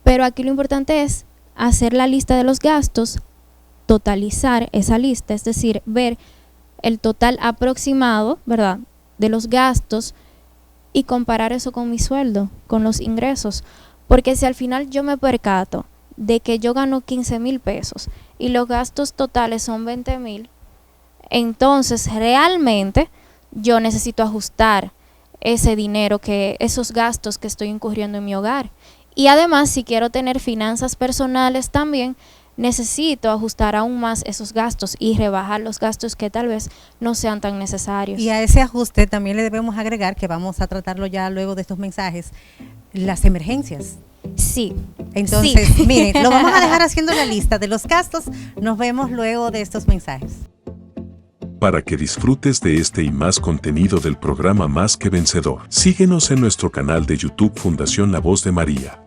Pero aquí lo importante es hacer la lista de los gastos, totalizar esa lista, es decir, ver el total aproximado, ¿verdad?, de los gastos y comparar eso con mi sueldo, con los ingresos. Porque si al final yo me percato de que yo gano 15,000 pesos y los gastos totales son 20,000, entonces realmente yo necesito ajustar ese dinero, esos gastos que estoy incurriendo en mi hogar. Y además, si quiero tener finanzas personales también, necesito ajustar aún más esos gastos y rebajar los gastos que tal vez no sean tan necesarios. Y a ese ajuste también le debemos agregar, que vamos a tratarlo ya luego de estos mensajes, las emergencias. Sí. Entonces, sí. Miren, lo vamos a dejar haciendo la lista de los gastos. Nos vemos luego de estos mensajes. Para que disfrutes de este y más contenido del programa Más que Vencedor, síguenos en nuestro canal de YouTube Fundación La Voz de María.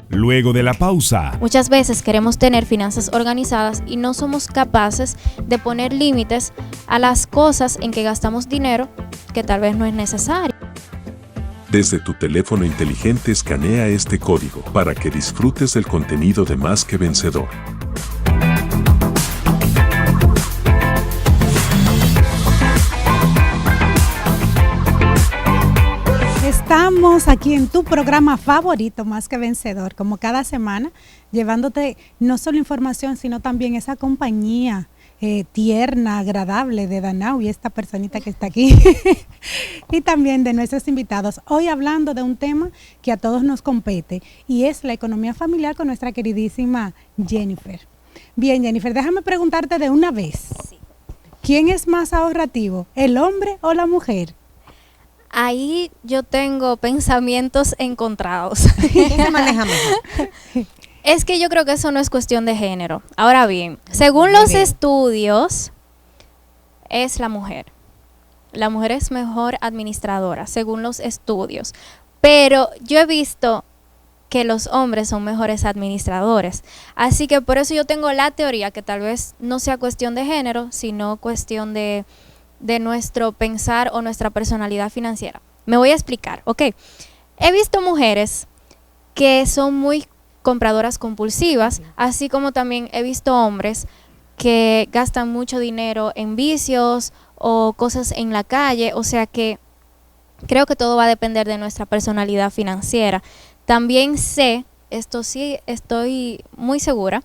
Luego de la pausa. Muchas veces queremos tener finanzas organizadas y no somos capaces de poner límites a las cosas en que gastamos dinero que tal vez no es necesario. Desde tu teléfono inteligente escanea este código para que disfrutes del contenido de Más que Vencedor. Estamos aquí en tu programa favorito, Más que Vencedor, como cada semana, llevándote no solo información, sino también esa compañía tierna, agradable de Danau y esta personita que está aquí y también de nuestros invitados. Hoy hablando de un tema que a todos nos compete y es la economía familiar con nuestra queridísima Jennifer. Bien, Jennifer, déjame preguntarte de una vez. Sí. ¿Quién es más ahorrativo, el hombre o la mujer? Ahí yo tengo pensamientos encontrados. ¿Quién se maneja mejor? Es que yo creo que eso no es cuestión de género. Ahora bien, según los estudios, es la mujer. la mujer es mejor administradora, según los estudios, pero yo he visto que los hombres son mejores administradores. Así que por eso yo tengo la teoría que tal vez no sea cuestión de género, sino cuestión de nuestro pensar o nuestra personalidad financiera. Me voy a explicar, ¿ok? He visto mujeres que son muy compradoras compulsivas, así como también he visto hombres que gastan mucho dinero en vicios o cosas en la calle, o sea que creo que todo va a depender de nuestra personalidad financiera. También sé, esto sí estoy muy segura,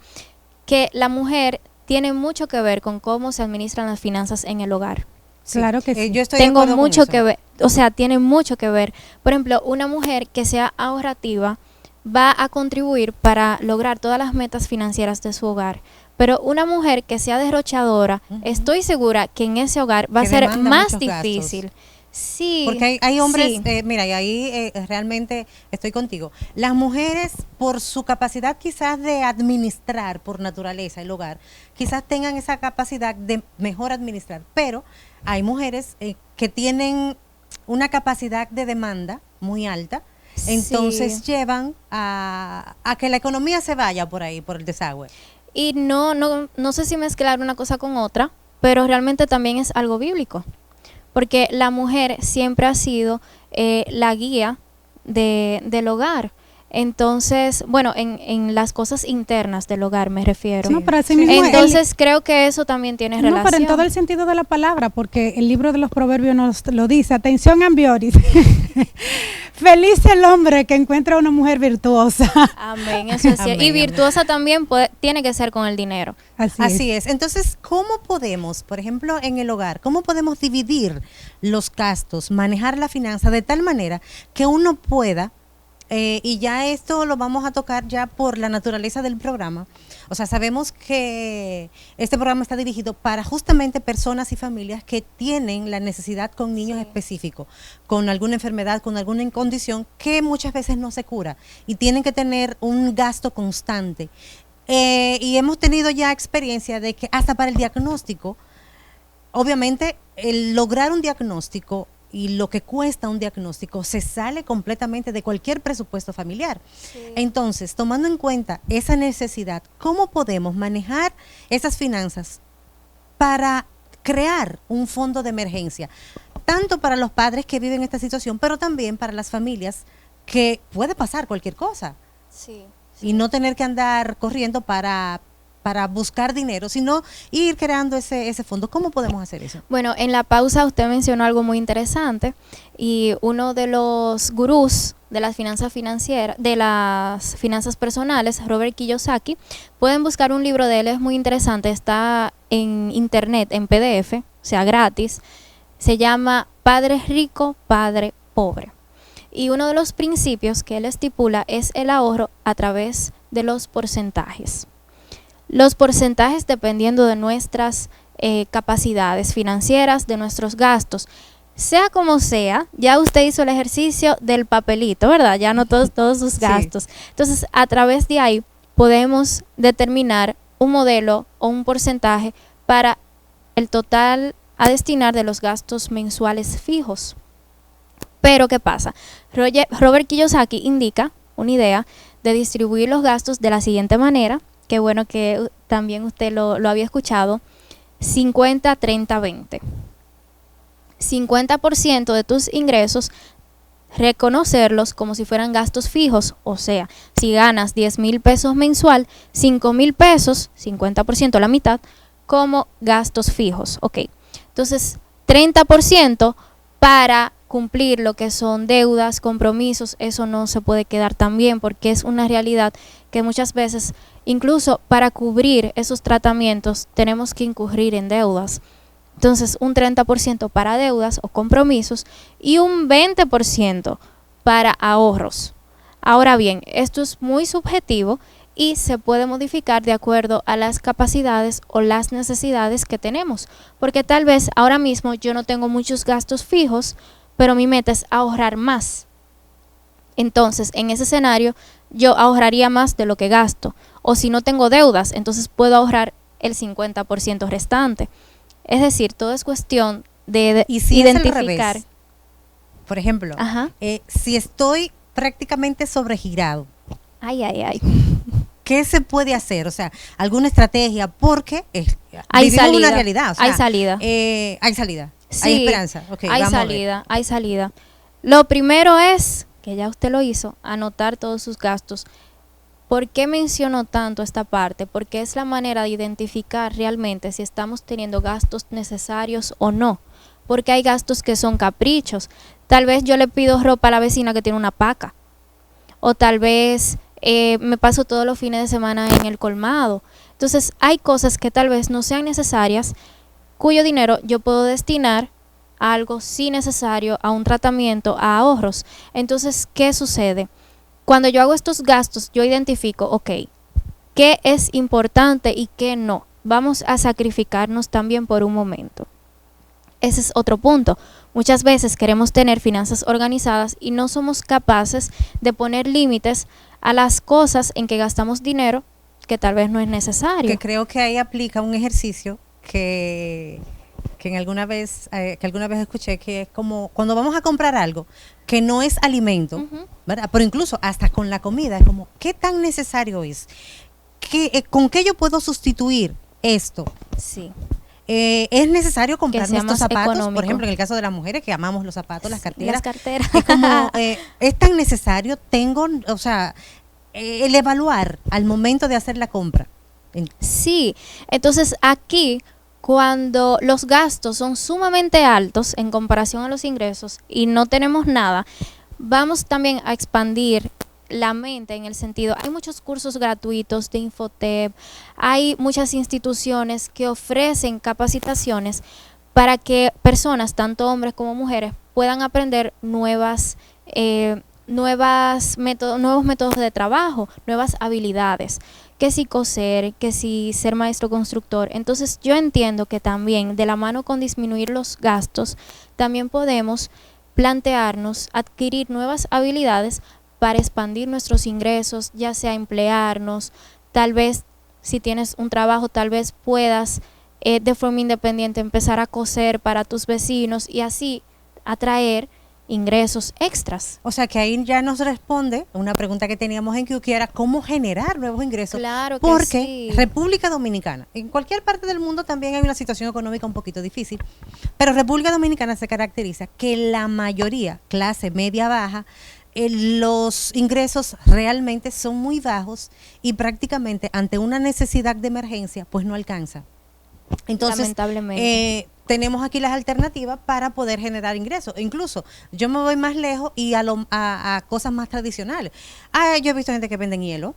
que la mujer tiene mucho que ver con cómo se administran las finanzas en el hogar. Sí. Claro que sí. Yo estoy Tengo de acuerdo con mucho eso. que ver, o sea, tiene mucho que ver. Por ejemplo, una mujer que sea ahorrativa va a contribuir para lograr todas las metas financieras de su hogar. Pero una mujer que sea derrochadora, estoy segura que en ese hogar va a Que ser demanda más muchos difícil. gastos. Sí. Porque hay hombres, sí. mira, y ahí realmente estoy contigo. Las mujeres, por su capacidad quizás de administrar por naturaleza el hogar, quizás tengan esa capacidad de mejor administrar, pero hay mujeres que tienen una capacidad de demanda muy alta, entonces Sí. llevan a que la economía se vaya por ahí, por el desagüe. Y no sé si mezclar una cosa con otra, pero realmente también es algo bíblico. Porque la mujer siempre ha sido la guía del hogar. Entonces, bueno, en las cosas internas del hogar me refiero. No, pero así mismo Entonces creo que eso también tiene relación. No, pero en todo el sentido de la palabra, porque el libro de los Proverbios nos lo dice. Atención, Ambioris. Feliz el hombre que encuentra una mujer virtuosa. Amén, eso es cierto. Amén, Y amén. virtuosa también tiene que ser con el dinero. Así es. Entonces, ¿cómo podemos, por ejemplo, en el hogar, cómo podemos dividir los gastos, manejar la finanza de tal manera que uno pueda, y ya esto lo vamos a tocar ya por la naturaleza del programa, o sea, sabemos que este programa está dirigido para justamente personas y familias que tienen la necesidad con niños específicos, con alguna enfermedad, con alguna condición que muchas veces no se cura y tienen que tener un gasto constante. Y hemos tenido ya experiencia de que hasta para el diagnóstico, obviamente el lograr un diagnóstico y lo que cuesta un diagnóstico se sale completamente de cualquier presupuesto familiar. Entonces, tomando en cuenta esa necesidad, ¿cómo podemos manejar esas finanzas para crear un fondo de emergencia? Tanto para los padres que viven esta situación, pero también para las familias que puede pasar cualquier cosa. Sí. Y no tener que andar corriendo para buscar dinero, sino ir creando ese fondo. ¿Cómo podemos hacer eso? Bueno, en la pausa usted mencionó algo muy interesante y uno de los gurús de las finanzas financieras, de las finanzas personales, Robert Kiyosaki, pueden buscar un libro de él, es muy interesante, está en internet, en PDF, o sea, gratis, se llama Padre Rico, Padre Pobre. Y uno de los principios que él estipula es el ahorro a través de los porcentajes. Los porcentajes dependiendo de nuestras capacidades financieras, de nuestros gastos. Sea como sea, ya usted hizo el ejercicio del papelito, ¿verdad? Ya anotó todos sus gastos. Entonces, a través de ahí podemos determinar un modelo o un porcentaje para el total a destinar de los gastos mensuales fijos. Pero, ¿qué pasa? Robert Kiyosaki indica una idea de distribuir los gastos de la siguiente manera. Qué bueno que también usted lo había escuchado, 50, 30, 20. 50% de tus ingresos, reconocerlos como si fueran gastos fijos, o sea, si ganas 10,000 pesos mensual, 5,000 pesos, 50%, la mitad, como gastos fijos, ok. Entonces, 30% para cumplir lo que son deudas, compromisos, eso no se puede quedar tan bien porque es una realidad que muchas veces, incluso para cubrir esos tratamientos, tenemos que incurrir en deudas. Entonces, un 30% para deudas o compromisos y un 20% para ahorros. Ahora bien, esto es muy subjetivo y se puede modificar de acuerdo a las capacidades o las necesidades que tenemos, porque tal vez ahora mismo yo no tengo muchos gastos fijos, pero mi meta es ahorrar más. Entonces, en ese escenario, yo ahorraría más de lo que gasto. O si no tengo deudas, entonces puedo ahorrar el 50% restante. Es decir, todo es cuestión ¿Y si identificar. Es al revés? Por ejemplo, si estoy prácticamente sobregirado, ¿qué se puede hacer? O sea, alguna estrategia, porque hay vivimos salida, una realidad. O sea, hay salida. Hay salida. Sí, hay esperanza. Okay, hay salida, hay salida. Lo primero es, que ya usted lo hizo, anotar todos sus gastos. ¿Por qué menciono tanto esta parte? Porque es la manera de identificar realmente si estamos teniendo gastos necesarios o no. Porque hay gastos que son caprichos. Tal vez yo le pido ropa a la vecina que tiene una paca. O tal vez me paso todos los fines de semana en el colmado. Entonces hay cosas que tal vez no sean necesarias, cuyo dinero yo puedo destinar a algo sí necesario, a un tratamiento, a ahorros. Entonces, ¿qué sucede? Cuando yo hago estos gastos, yo identifico, ok, qué es importante y qué no. Vamos a sacrificarnos también por un momento. Ese es otro punto. Muchas veces queremos tener finanzas organizadas y no somos capaces de poner límites a las cosas en que gastamos dinero que tal vez no es necesario. Que creo que ahí aplica un ejercicio que alguna vez escuché, que es como cuando vamos a comprar algo que no es alimento, ¿verdad? Pero incluso hasta con la comida, es como, ¿qué tan necesario es? ¿Con qué yo puedo sustituir esto? Sí. Es necesario comprar nuestros zapatos, económico. Por ejemplo, en el caso de las mujeres que amamos los zapatos, las carteras. Las carteras. Es como, es tan necesario, o sea, el evaluar al momento de hacer la compra. Sí, entonces aquí, cuando los gastos son sumamente altos en comparación a los ingresos y no tenemos nada, vamos también a expandir la mente en el sentido, hay muchos cursos gratuitos de Infotep, hay muchas instituciones que ofrecen capacitaciones para que personas, tanto hombres como mujeres, puedan aprender nuevos métodos de trabajo, nuevas habilidades, que si coser, que si ser maestro constructor. Entonces yo entiendo que también de la mano con disminuir los gastos, también podemos plantearnos adquirir nuevas habilidades para expandir nuestros ingresos, ya sea emplearnos, tal vez si tienes un trabajo, tal vez puedas de forma independiente empezar a coser para tus vecinos y así atraer ingresos extras. O sea que ahí ya nos responde una pregunta que teníamos en QQ, era cómo generar nuevos ingresos. Claro que porque sí. República Dominicana, en cualquier parte del mundo también hay una situación económica un poquito difícil, pero República Dominicana se caracteriza que la mayoría, clase media baja, los ingresos realmente son muy bajos y prácticamente ante una necesidad de emergencia pues no alcanza. Entonces, lamentablemente, tenemos aquí las alternativas para poder generar ingresos. Incluso yo me voy más lejos y a cosas más tradicionales. Yo he visto gente que venden hielo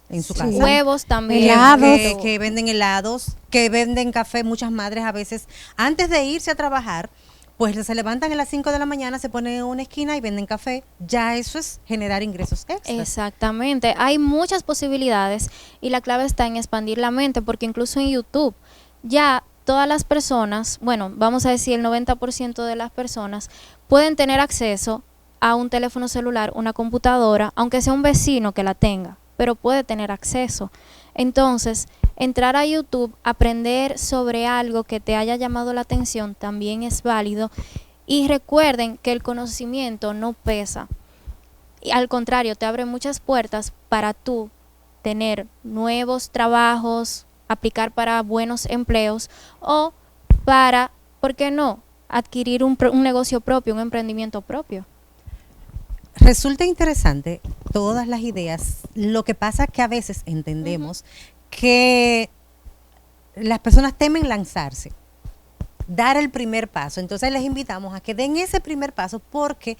en su casa. Huevos también. Helados. Que venden helados, que venden café. Muchas madres a veces, antes de irse a trabajar, pues se levantan a las 5 de la mañana, se ponen en una esquina y venden café. Ya eso es generar ingresos extras. Exactamente. Hay muchas posibilidades y la clave está en expandir la mente, porque incluso en YouTube ya todas las personas, bueno, vamos a decir el 90% de las personas pueden tener acceso a un teléfono celular, una computadora, aunque sea un vecino que la tenga, pero puede tener acceso. Entonces, entrar a YouTube, aprender sobre algo que te haya llamado la atención también es válido. Y recuerden que el conocimiento no pesa. Y al contrario, te abre muchas puertas para tú tener nuevos trabajos, aplicar para buenos empleos o para, ¿por qué no?, adquirir un negocio propio, un emprendimiento propio. Resulta interesante todas las ideas. Lo que pasa es que a veces entendemos que las personas temen lanzarse, dar el primer paso. Entonces les invitamos a que den ese primer paso porque,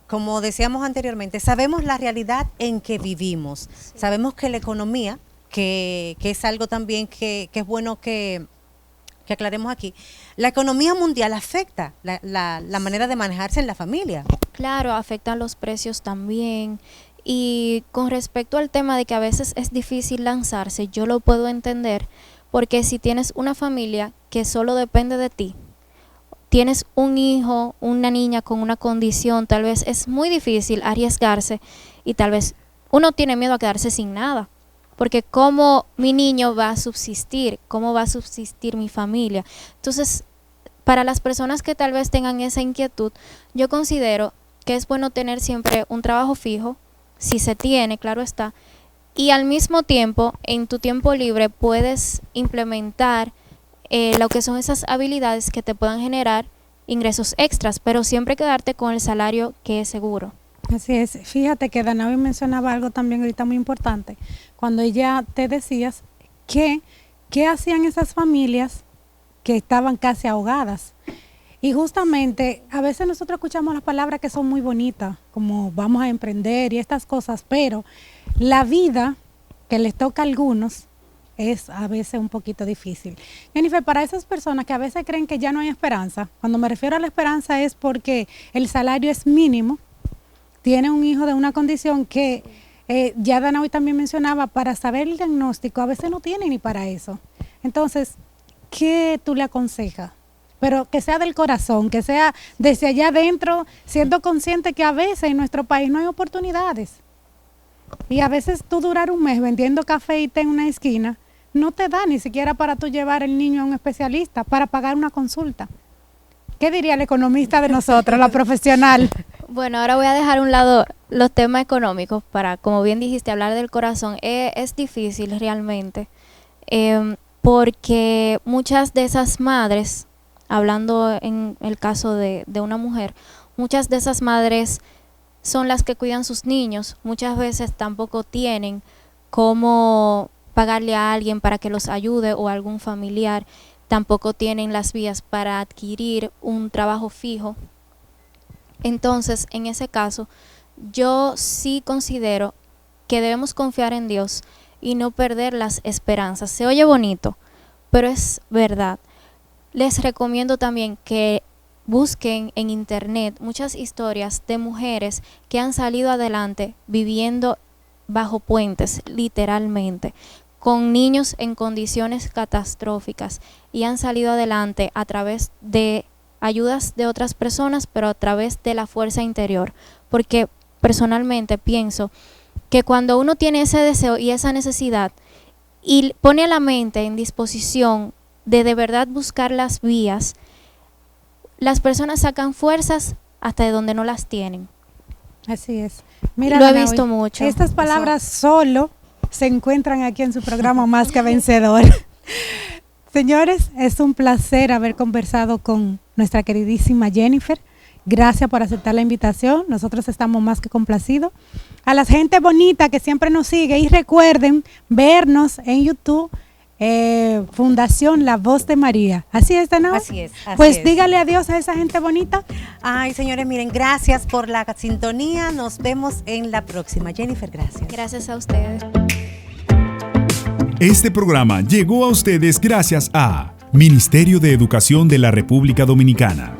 como decíamos anteriormente, sabemos la realidad en que vivimos. Sí. Sabemos que la economía, que es algo también que es bueno que aclaremos aquí, la economía mundial afecta la manera de manejarse en la familia. Claro, afecta los precios también. Y con respecto al tema de que a veces es difícil lanzarse, yo lo puedo entender, porque si tienes una familia que solo depende de ti, tienes un hijo, una niña con una condición, tal vez es muy difícil arriesgarse y tal vez uno tiene miedo a quedarse sin nada. Porque ¿cómo mi niño va a subsistir? ¿Cómo va a subsistir mi familia? Entonces, para las personas que tal vez tengan esa inquietud, yo considero que es bueno tener siempre un trabajo fijo, si se tiene, claro está, y al mismo tiempo, en tu tiempo libre puedes implementar lo que son esas habilidades que te puedan generar ingresos extras, pero siempre quedarte con el salario que es seguro. Así es. Fíjate que Danavi mencionaba algo también ahorita muy importante, cuando ella te decías que qué hacían esas familias que estaban casi ahogadas. Y justamente a veces nosotros escuchamos las palabras que son muy bonitas, como vamos a emprender y estas cosas, pero la vida que les toca a algunos es a veces un poquito difícil. Jennifer, para esas personas que a veces creen que ya no hay esperanza, cuando me refiero a la esperanza es porque el salario es mínimo, tiene un hijo de una condición que ya Dana hoy también mencionaba, para saber el diagnóstico a veces no tiene ni para eso. Entonces, ¿qué tú le aconsejas? Pero que sea del corazón, que sea desde allá adentro, siendo consciente que a veces en nuestro país no hay oportunidades. Y a veces tú durar un mes vendiendo café y té en una esquina, no te da ni siquiera para tú llevar el niño a un especialista, para pagar una consulta. ¿Qué diría el economista de nosotros, la profesional? Bueno, ahora voy a dejar a un lado los temas económicos para, como bien dijiste, hablar del corazón. Es difícil realmente, porque muchas de esas madres, hablando en el caso de una mujer, muchas de esas madres son las que cuidan sus niños, muchas veces tampoco tienen cómo pagarle a alguien para que los ayude o a algún familiar, tampoco tienen las vías para adquirir un trabajo fijo. Entonces, en ese caso, yo sí considero que debemos confiar en Dios y no perder las esperanzas. Se oye bonito, pero es verdad. Les recomiendo también que busquen en internet muchas historias de mujeres que han salido adelante viviendo bajo puentes, literalmente, con niños en condiciones catastróficas y han salido adelante a través de ayudas de otras personas, pero a través de la fuerza interior. Porque personalmente pienso que cuando uno tiene ese deseo y esa necesidad y pone a la mente en disposición de verdad buscar las vías, las personas sacan fuerzas hasta de donde no las tienen. Así es. Mira, lo he visto mucho. Estas palabras solo se encuentran aquí en su programa Más que Vencedor. Señores, es un placer haber conversado con nuestra queridísima Jennifer. Gracias por aceptar la invitación. Nosotros estamos más que complacidos. A la gente bonita que siempre nos sigue, y recuerden vernos en YouTube, Fundación La Voz de María. ¿Así es, Dana? Así es. Pues dígale adiós a esa gente bonita. Ay, señores, miren, gracias por la sintonía. Nos vemos en la próxima. Jennifer, gracias. Gracias a ustedes. Este programa llegó a ustedes gracias a Ministerio de Educación de la República Dominicana.